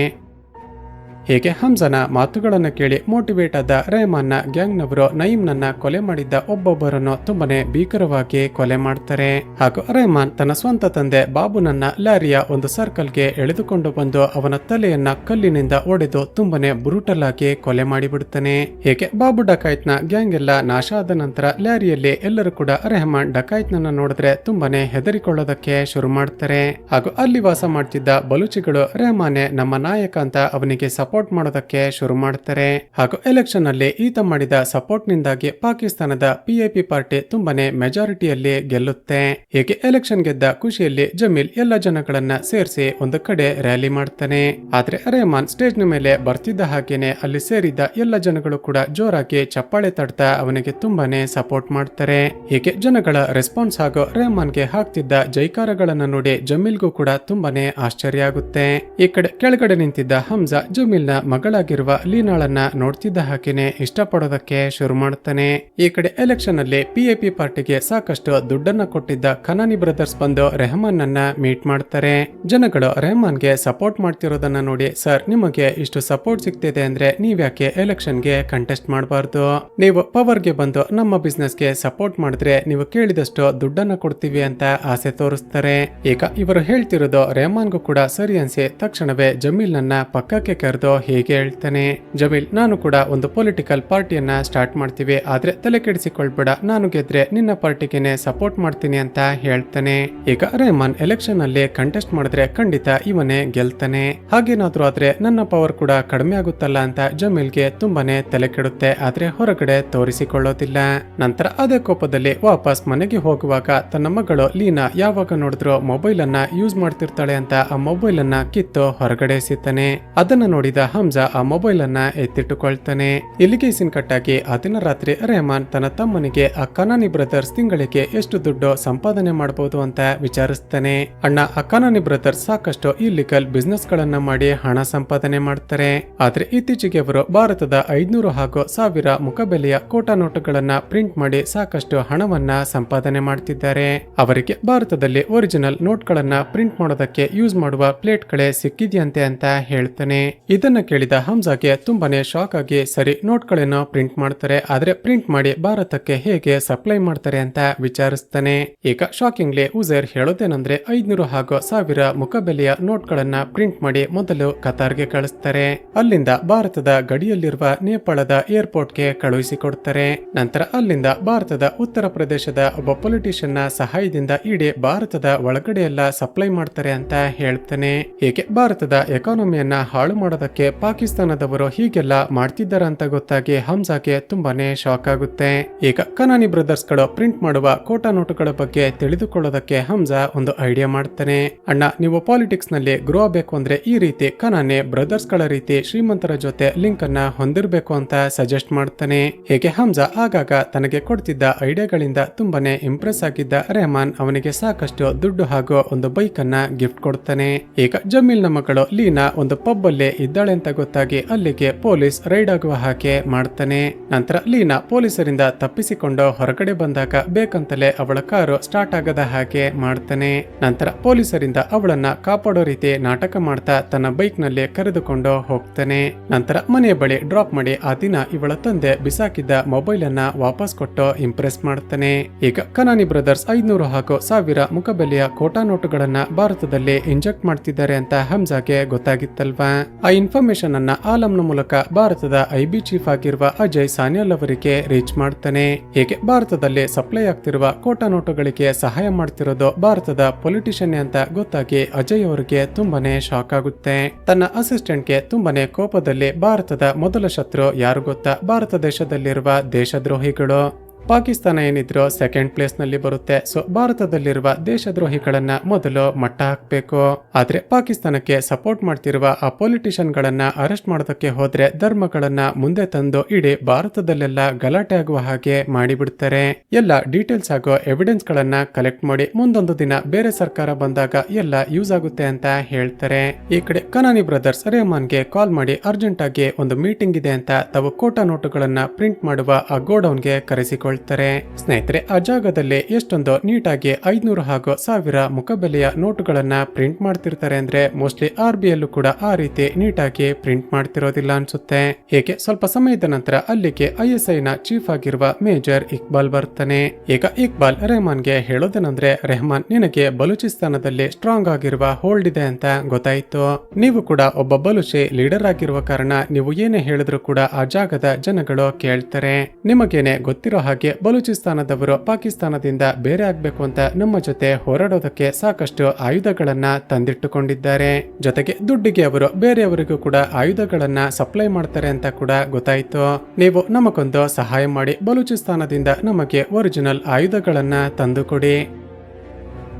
ಹೀಗೆ ಹಮ್ಜಾನ ಮಾತುಗಳನ್ನು ಕೇಳಿ ಮೋಟಿವೇಟ್ ಆದ ರೆಹಮಾನ್ನ ಗ್ಯಾಂಗ್ನವರು ನಯೀಮ್ನನ್ನ ಕೊಲೆ ಮಾಡಿದ್ದ ಒಬ್ಬೊಬ್ಬರನ್ನು ತುಂಬಾನೇ ಭೀಕರವಾಗಿ ಕೊಲೆ ಮಾಡ್ತಾರೆ. ಹಾಗೂ ರೆಹಮಾನ್ ತನ್ನ ಸ್ವಂತ ತಂದೆ ಬಾಬುನನ್ನ ಲಾರಿಯ ಒಂದು ಸರ್ಕಲ್ಗೆ ಎಳೆದುಕೊಂಡು ಬಂದು ಅವನ ತಲೆಯನ್ನ ಕಲ್ಲಿನಿಂದ ಒಡೆದು ತುಂಬಾನೇ ಬ್ರೂಟಲ್ ಆಗಿ ಕೊಲೆ ಮಾಡಿಬಿಡುತ್ತಾನೆ. ಹೀಗೆ ಬಾಬು ಡಕಾಯ್ತ್ನ ಗ್ಯಾಂಗ್ ಎಲ್ಲ ನಾಶ ಆದ ನಂತರ ಲಾರಿಯಲ್ಲಿ ಎಲ್ಲರೂ ಕೂಡ ರೆಹಮಾನ್ ಡಕಾಯ್ತ್ನನ್ನ ನೋಡಿದ್ರೆ ತುಂಬಾನೇ ಹೆದರಿಕೊಳ್ಳೋದಕ್ಕೆ ಶುರು ಮಾಡ್ತಾರೆ. ಹಾಗೂ ಅಲ್ಲಿ ವಾಸ ಮಾಡ್ತಿದ್ದ ಬಲೂಚಿಗಳು ರೆಹಮಾನೆ ನಮ್ಮ ನಾಯಕ ಅಂತ ಅವನಿಗೆ ಸಪೋರ್ಟ್ ಮಾಡೋದಕ್ಕೆ ಶುರು ಮಾಡ್ತಾರೆ. ಹಾಗೂ ಎಲೆಕ್ಷನ್ ಅಲ್ಲಿ ಈತ ಮಾಡಿದ ಸಪೋರ್ಟ್ ನಿಂದಾಗಿ ಪಾಕಿಸ್ತಾನದ PAP ಪಾರ್ಟಿ ತುಂಬಾನೇ ಮೆಜಾರಿಟಿಯಲ್ಲಿ ಗೆಲ್ಲುತ್ತೆ. ಹೀಗೆ ಎಲೆಕ್ಷನ್ ಗೆದ್ದ ಖುಷಿಯಲ್ಲಿ ಜಮೀಲ್ ಎಲ್ಲ ಜನಗಳನ್ನ ಸೇರಿಸಿ ಒಂದು ಕಡೆ ರ್ಯಾಲಿ ಮಾಡ್ತಾನೆ. ಆದ್ರೆ ರೆಹಮಾನ್ ಸ್ಟೇಜ್ ನ ಮೇಲೆ ಬರ್ತಿದ್ದ ಹಾಗೇನೆ ಅಲ್ಲಿ ಸೇರಿದ್ದ ಎಲ್ಲ ಜನಗಳು ಕೂಡ ಜೋರಾಗಿ ಚಪ್ಪಾಳೆ ತಡ್ತಾ ಅವನಿಗೆ ತುಂಬಾನೇ ಸಪೋರ್ಟ್ ಮಾಡ್ತಾರೆ. ಹೀಗೆ ಜನಗಳ ರೆಸ್ಪಾನ್ಸ್ ಹಾಗೂ ರೆಹಮಾನ್ಗೆ ಹಾಕ್ತಿದ್ದ ಜೈಕಾರಗಳನ್ನ ನೋಡಿ ಜಮೀಲ್ಗೂ ಕೂಡ ತುಂಬಾನೇ ಆಶ್ಚರ್ಯ ಆಗುತ್ತೆ. ಈ ಕಡೆ ಕೆಳಗಡೆ ನಿಂತಿದ್ದ ಹಮ್ಜಾ ಜಮೀಲ್ನ ಮಗಳಾಗಿರುವ ಲೀನಾಳನ್ನ ನೋಡ್ತಿದ್ದ ಹಾಗೇನೆ ಇಷ್ಟಪಡೋದಕ್ಕೆ ಶುರು ಮಾಡ್ತಾನೆ. ಈ ಕಡೆ ಎಲೆಕ್ಷನ್ ಅಲ್ಲಿ PAP ಪಾರ್ಟಿಗೆ ಸಾಕಷ್ಟು ದುಡ್ಡನ್ನ ಕೊಟ್ಟಿದ್ದ ಖನಾನಿ ಬ್ರದರ್ಸ್ ಬಂದು ರೆಹಮಾನ್ ನನ್ನ ಮೀಟ್ ಮಾಡ್ತಾರೆ. ಜನಗಳು ರೆಹಮಾನ್ಗೆ ಸಪೋರ್ಟ್ ಮಾಡ್ತಿರೋದನ್ನ ನೋಡಿ, ಸರ್ ನಿಮಗೆ ಇಷ್ಟು ಸಪೋರ್ಟ್ ಸಿಗ್ತಿದೆ ಅಂದ್ರೆ ನೀವ್ಯಾಕೆ ಎಲೆಕ್ಷನ್ಗೆ ಕಂಟೆಸ್ಟ್ ಮಾಡಬಾರ್ದು? ನೀವು ಪವರ್ಗೆ ಬಂದು ನಮ್ಮ ಬಿಸ್ನೆಸ್ಗೆ ಸಪೋರ್ಟ್ ಮಾಡಿದ್ರೆ ನೀವು ಕೇಳಿದಷ್ಟು ದುಡ್ಡನ್ನ ಕೊಡ್ತೀವಿ ಅಂತ ಆಸೆ ತೋರಿಸ್ತಾರೆ. ಈಗ ಇವರು ಹೇಳ್ತಿರೋದು ರೆಹಮಾನ್ಗೂ ಕೂಡ ಸರಿ ಅನ್ಸಿ ತಕ್ಷಣವೇ ಜಮೀಲ್ ನನ್ನ ಪಕ್ಕಕ್ಕೆ ಕರೆದು ಹೀಗೆ ಹೇಳ್ತಾನೆ, ಜಮೀಲ್ ನಾನು ಕೂಡ ಒಂದು ಪೊಲಿಟಿಕಲ್ ಪಾರ್ಟಿಯನ್ನ ಸ್ಟಾರ್ಟ್ ಮಾಡ್ತೀವಿ, ಆದ್ರೆ ತಲೆ ಕೆಡಿಸಿಕೊಳ್ಬೇಡ, ನಾನು ಗೆದ್ರೆ ನಿನ್ನ ಪಾರ್ಟಿಗೆನೆ ಸಪೋರ್ಟ್ ಮಾಡ್ತೀನಿ ಅಂತ ಹೇಳ್ತಾನೆ. ಈಗ ರೆಹಮಾನ್ ಎಲೆಕ್ಷನ್ ಅಲ್ಲಿ ಕಂಟೆಸ್ಟ್ ಮಾಡಿದ್ರೆ ಖಂಡಿತ ಇವನೇ ಗೆಲ್ತಾನೆ, ಹಾಗೇನಾದ್ರೂ ಆದ್ರೆ ನನ್ನ ಪವರ್ ಕೂಡ ಕಡಿಮೆ ಆಗುತ್ತಲ್ಲ ಅಂತ ಜಮೀಲ್ಗೆ ತುಂಬಾನೇ ತಲೆ ಕೆಡುತ್ತೆ. ಆದ್ರೆ ಹೊರಗಡೆ ತೋರಿಸಿಕೊಳ್ಳೋದಿಲ್ಲ. ನಂತರ ಅದೇ ಕೋಪದಲ್ಲಿ ವಾಪಸ್ ಮನೆಗೆ ಹೋಗುವಾಗ ತನ್ನ ಮಗಳು ಲೀನಾ ಯಾವಾಗ ನೋಡಿದ್ರು ಮೊಬೈಲ್ ಅನ್ನ ಯೂಸ್ ಮಾಡ್ತಿರ್ತಾಳೆ ಅಂತ ಆ ಮೊಬೈಲ್ ಅನ್ನ ಕಿತ್ತು ಹೊರಗಡೆ ಎಸಿತಾನೆ. ಅದನ್ನ ನೋಡಿದ ಹಮ್ಜಾ ಆ ಮೊಬೈಲ್ ಅನ್ನ ಎತ್ತಿಟ್ಟುಕೊಳ್ತಾನೆ. ಇಲ್ಲಿಗೆ ಸೀನ್ ಕಟ್ಟಾಗಿ ಆ ದಿನ ರಾತ್ರಿ ರೆಹಮಾನ್ ತನ್ನ ತಮ್ಮನಿಗೆ ಆ ಕನಾನಿ ಬ್ರದರ್ಸ್ ತಿಂಗಳಿಗೆ ಎಷ್ಟು ದುಡ್ಡು ಸಂಪಾದನೆ ಮಾಡಬಹುದು ಅಂತ ವಿಚಾರಿಸ್ತಾನೆ. ಅಣ್ಣ, ಆ ಕನಾನಿ ಬ್ರದರ್ಸ್ ಸಾಕಷ್ಟು ಇಲ್ಲಿಗಲ್ ಬಿಸ್ನೆಸ್ ಗಳನ್ನ ಮಾಡಿ ಹಣ ಸಂಪಾದನೆ ಮಾಡ್ತಾರೆ. ಆದ್ರೆ ಇತ್ತೀಚೆಗೆ ಅವರು ಭಾರತದ 500 ಹಾಗೂ 1000 ಮುಖಬೆಲೆಯ ಕೋಟಾ ನೋಟುಗಳನ್ನ ಪ್ರಿಂಟ್ ಮಾಡಿ ಸಾಕಷ್ಟು ಹಣವನ್ನ ಸಂಪಾದನೆ ಮಾಡ್ತಿದ್ದಾರೆ. ಅವರಿಗೆ ಭಾರತದಲ್ಲಿ ಒರಿಜಿನಲ್ ನೋಟ್ ಗಳನ್ನ ಪ್ರಿಂಟ್ ಮಾಡೋದಕ್ಕೆ ಯೂಸ್ ಮಾಡುವ ಪ್ಲೇಟ್ ಗಳೇ ಸಿಕ್ಕಿದ್ಯಂತೆ ಅಂತ ಹೇಳ್ತಾನೆ. ಇದನ್ನ ಕೇಳಿದ ಹಮ್ಜಾಗೆ ತುಂಬಾನೇ ಶಾಕ್ ಆಗಿ, ಸರಿ ನೋಟ್ ಗಳೇನೋ ಪ್ರಿಂಟ್ ಮಾಡ್ತಾರೆ, ಆದ್ರೆ ಪ್ರಿಂಟ್ ಮಾಡಿ ಭಾರತಕ್ಕೆ ಹೇಗೆ ಸಪ್ಲೈ ಮಾಡ್ತಾರೆ ಅಂತ ವಿಚಾರಿಸ್ತಾನೆ. ಈಗ ಶಾಕಿಂಗ್ಲಿ ಉಜೇರ್ ಹೇಳೋದೇನಂದ್ರೆ 500 ಹಾಗೂ 1000 ಮುಖಬೆಲೆಯ ನೋಟ್ ಗಳನ್ನ ಪ್ರಿಂಟ್ ಮಾಡಿ ಮೊದಲು ಕತಾರ್ಗೆ ಕಳಿಸ್ತಾರೆ. ಅಲ್ಲಿಂದ ಭಾರತದ ಗಡಿಯಲ್ಲಿರುವ ನೇಪಾಳದ ಏರ್ಪೋರ್ಟ್ಗೆ ಕಳುಹಿಸಿಕೊಡ್ತಾರೆ. ನಂತರ ಅಲ್ಲಿಂದ ಭಾರತದ ಉತ್ತರ ಪ್ರದೇಶದ ಒಬ್ಬ ಪೊಲಿಟಿಷಿಯನ್ ನ ಸಹಾಯದಿಂದ ಇಡೀ ಭಾರತದ ಒಳಗಡೆ ಎಲ್ಲ ಸಪ್ಲೈ ಮಾಡ್ತಾರೆ ಅಂತ ಹೇಳ್ತಾನೆ. ಹೀಗೆ ಭಾರತದ ಎಕಾನಮಿಯನ್ನ ಹಾಳು ಮಾಡೋದಕ್ಕೆ ಪಾಕಿಸ್ತಾನದವರು ಹೀಗೆಲ್ಲ ಮಾಡ್ತಿದ್ದಾರೆ ಅಂತ ಗೊತ್ತಾಗಿ ಹಮ್ಜಾಗೆ ತುಂಬಾನೇ ಶಾಕ್ ಆಗುತ್ತೆ. ಈಗ ಕನಾನಿ ಬ್ರದರ್ಸ್ ಗಳು ಪ್ರಿಂಟ್ ಮಾಡುವ ಕೋಟಾ ನೋಟುಗಳ ಬಗ್ಗೆ ತಿಳಿದುಕೊಳ್ಳೋದಕ್ಕೆ ಹಮ್ಜಾ ಒಂದು ಐಡಿಯಾ ಮಾಡ್ತಾನೆ. ಅಣ್ಣ, ನೀವು ಪಾಲಿಟಿಕ್ಸ್ ನಲ್ಲಿ ಗ್ರೋ ಆಗಬೇಕು ಅಂದ್ರೆ ಈ ರೀತಿ ಕನಾನಿ ಬ್ರದರ್ಸ್ ಗಳ ರೀತಿ ಶ್ರೀಮಂತರ ಜೊತೆ ಲಿಂಕ್ ಅನ್ನ ಹೊಂದಿರಬೇಕು ಅಂತ ಸಜೆಸ್ಟ್ ಮಾಡ್ತಾನೆ. ಹೀಗೆ ಹಮ್ಜಾ ಆಗಾಗ ತನಗೆ ಕೊಡ್ತಿದ್ದ ಐಡಿಯಾಗಳಿಂದ ತುಂಬಾನೇ ಇಂಪ್ರೆಸ್ ಆಗಿದ್ದ ರೆಹಮಾನ್ ಅವನಿಗೆ ಸಾಕಷ್ಟು ದುಡ್ಡು ಹಾಗೂ ಒಂದು ಬೈಕ್ ಅನ್ನ ಗಿಫ್ಟ್ ಕೊಡ್ತಾನೆ. ಈಗ ಜಮೀಲ್ ನ ಮಗಳು ಲೀನಾ ಒಂದು ಪಬ್ ಅಲ್ಲೇ ಇದ್ದಾಳೆ ಅಂತ ಗೊತ್ತಾಗಿ ಅಲ್ಲಿಗೆ ಪೊಲೀಸ್ ರೈಡ್ ಆಗುವ ಹಾಗೆ ಮಾಡ್ತಾನೆ. ನಂತರ ಲೀನಾ ಪೊಲೀಸರಿಂದ ತಪ್ಪಿಸಿಕೊಂಡು ಹೊರಗಡೆ ಬಂದಾಗ ಬೇಕಂತಲೇ ಅವಳ ಕಾರು ಸ್ಟಾರ್ಟ್ ಆಗದ ಹಾಗೆ ಮಾಡ್ತಾನೆ. ನಂತರ ಪೊಲೀಸರಿಂದ ಅವಳನ್ನ ಕಾಪಾಡೋ ರೀತಿ ನಾಟಕ ಮಾಡ್ತಾ ತನ್ನ ಬೈಕ್ ನಲ್ಲಿ ಕರೆದುಕೊಂಡು ಹೋಗ್ತಾನೆ. ನಂತರ ಮನೆಯ ಬಳಿ ಡ್ರಾಪ್ ಮಾಡಿ ಆ ದಿನ ಇವಳ ತಂದೆ ಬಿಸಾಕಿದ್ದ ಮೊಬೈಲ್ ಅನ್ನ ವಾಪಸ್ ಕೊಟ್ಟು ಇಂಪ್ರೆಸ್ ಮಾಡ್ತಾನೆ. ಈಗ ಕನಾನಿ ಬ್ರದರ್ಸ್ 500 ಹಾಗೂ 1000 ಮುಖಬೆಲೆಯ ಕೋಟಾ ನೋಟುಗಳನ್ನ ಭಾರತದಲ್ಲಿ ಇಂಜೆಕ್ಟ್ ಮಾಡ್ತಿದ್ದಾರೆ ಅಂತ ಹಮ್ಜಾಗೆ ಗೊತ್ತಾಗಿತ್ತಲ್ವಾ? ಆ ಇನ್ಫಾರ್ಮೇಶನ್ ಅನ್ನ ಆಲಂನ ಮೂಲಕ ಭಾರತದ IB ಚೀಫ್ ಆಗಿರುವ ಅಜಯ್ ಸಾನ್ಯಾಲ್ ಅವರಿಗೆ ರೀಚ್ ಮಾಡ್ತಾನೆ. ಹೀಗೆ ಭಾರತದಲ್ಲಿ ಸಪ್ಲೈ ಆಗ್ತಿರುವ ಕೋಟಾ ನೋಟುಗಳಿಗೆ ಸಹಾಯ ಮಾಡ್ತಿರೋದು ಭಾರತದ ಪೊಲಿಟಿಷಿಯನ್ ಅಂತ ಗೊತ್ತಾಗಿ ಅಜಯ್ ಅವರಿಗೆ ತುಂಬಾನೇ ಶಾಕ್ ಆಗುತ್ತೆ. ತನ್ನ ಅಸಿಸ್ಟೆಂಟ್ ಗೆ ತುಂಬಾನೇ ಕೋಪದಲ್ಲಿ, ಭಾರತದ ಮೊದಲ ಶತ್ರು ಯಾರು ಗೊತ್ತಾ? ಭಾರತ ದೇಶದಲ್ಲಿರುವ ದೇಶದ್ರೋಹಿಗಳು. ಪಾಕಿಸ್ತಾನ ಏನಿದ್ರು ಸೆಕೆಂಡ್ ಪ್ಲೇಸ್ ನಲ್ಲಿ ಬರುತ್ತೆ. ಸೊ ಭಾರತದಲ್ಲಿರುವ ದೇಶದ್ರೋಹಿಗಳನ್ನ ಮೊದಲು ಮಟ್ಟ ಹಾಕ್ಬೇಕು. ಆದ್ರೆ ಪಾಕಿಸ್ತಾನಕ್ಕೆ ಸಪೋರ್ಟ್ ಮಾಡ್ತಿರುವ ಆ ಪೊಲಿಟಿಷಿಯನ್ ಗಳನ್ನ ಅರೆಸ್ಟ್ ಮಾಡೋದಕ್ಕೆ ಹೋದ್ರೆ ಧರ್ಮಗಳನ್ನ ಮುಂದೆ ತಂದು ಇಡೀ ಭಾರತದಲ್ಲೆಲ್ಲ ಗಲಾಟೆ ಆಗುವ ಹಾಗೆ ಮಾಡಿಬಿಡ್ತಾರೆ. ಎಲ್ಲ ಡೀಟೇಲ್ಸ್ ಹಾಗೂ ಎವಿಡೆನ್ಸ್ ಗಳನ್ನ ಕಲೆಕ್ಟ್ ಮಾಡಿ ಮುಂದೊಂದು ದಿನ ಬೇರೆ ಸರ್ಕಾರ ಬಂದಾಗ ಎಲ್ಲ ಯೂಸ್ ಆಗುತ್ತೆ ಅಂತ ಹೇಳ್ತಾರೆ. ಈ ಕಡೆ ಕನಾನಿ ಬ್ರದರ್ಸ್ ರೆಹಮಾನ್ಗೆ ಕಾಲ್ ಮಾಡಿ ಅರ್ಜೆಂಟ್ ಆಗಿ ಒಂದು ಮೀಟಿಂಗ್ ಇದೆ ಅಂತ ತಾವು ಕೋಟಾ ನೋಟುಗಳನ್ನ ಪ್ರಿಂಟ್ ಮಾಡುವ ಆ ಗೋಡೌನ್ಗೆ ಕರೆಸಿಕೊಳ್ಳಿ. ಅಂದುಕೊಳ್ತಾರೆ. ಸ್ನೇಹಿತರೆ, ಆ ಜಾಗದಲ್ಲಿ ಎಷ್ಟೊಂದು ನೀಟಾಗಿ 500 ಹಾಗೂ 1000 ಮುಖಬೆಲೆಯ ನೋಟುಗಳನ್ನ ಪ್ರಿಂಟ್ ಮಾಡ್ತಿರ್ತಾರೆ ಅಂದ್ರೆ ಮೋಸ್ಟ್ಲಿ RBIಯಲ್ಲೂ ಕೂಡ ಆ ರೀತಿ ನೀಟಾಗಿ ಪ್ರಿಂಟ್ ಮಾಡ್ತಿರೋದಿಲ್ಲ ಅನ್ಸುತ್ತೆ. ಹೇಗೆ ಸ್ವಲ್ಪ ಸಮಯದ ನಂತರ ಅಲ್ಲಿಗೆ ISIನ ಚೀಫ್ ಆಗಿರುವ ಮೇಜರ್ ಇಕ್ಬಾಲ್ ಬರ್ತಾನೆ. ಈಗ ಇಕ್ಬಾಲ್ ರೆಹಮಾನ್ಗೆ ಹೇಳೋದೇನಂದ್ರೆ, ರೆಹಮಾನ್, ನಿನಗೆ ಬಲೂಚಿಸ್ತಾನದಲ್ಲಿ ಸ್ಟ್ರಾಂಗ್ ಆಗಿರುವ ಹೋಲ್ಡ್ ಇದೆ ಅಂತ ಗೊತ್ತಾಯ್ತು. ನೀವು ಕೂಡ ಒಬ್ಬ ಬಲೂಚಿ ಲೀಡರ್ ಆಗಿರುವ ಕಾರಣ ನೀವು ಏನೇ ಹೇಳಿದ್ರು ಕೂಡ ಆ ಜಾಗದ ಜನಗಳು ಕೇಳ್ತಾರೆ. ನಿಮಗೇನೆ ಗೊತ್ತಿರೋ ಹಾಗೆ ಬಲೂಚಿಸ್ತಾನದವರು ಪಾಕಿಸ್ತಾನದಿಂದ ಬೇರೆ ಆಗ್ಬೇಕು ಅಂತ ನಮ್ಮ ಜೊತೆ ಹೋರಾಡೋದಕ್ಕೆ ಸಾಕಷ್ಟು ಆಯುಧಗಳನ್ನ ತಂದಿಟ್ಟುಕೊಂಡಿದ್ದಾರೆ. ಜೊತೆಗೆ ದುಡ್ಡಿಗೆ ಅವರು ಬೇರೆಯವರಿಗೂ ಕೂಡ ಆಯುಧಗಳನ್ನ ಸಪ್ಲೈ ಮಾಡ್ತಾರೆ ಅಂತ ಕೂಡ ಗೊತ್ತಾಯ್ತು. ನೀವು ನಮಗೊಂದು ಸಹಾಯ ಮಾಡಿ ಬಲೂಚಿಸ್ತಾನದಿಂದ ನಮಗೆ ಒರಿಜಿನಲ್ ಆಯುಧಗಳನ್ನ ತಂದುಕೊಡಿ.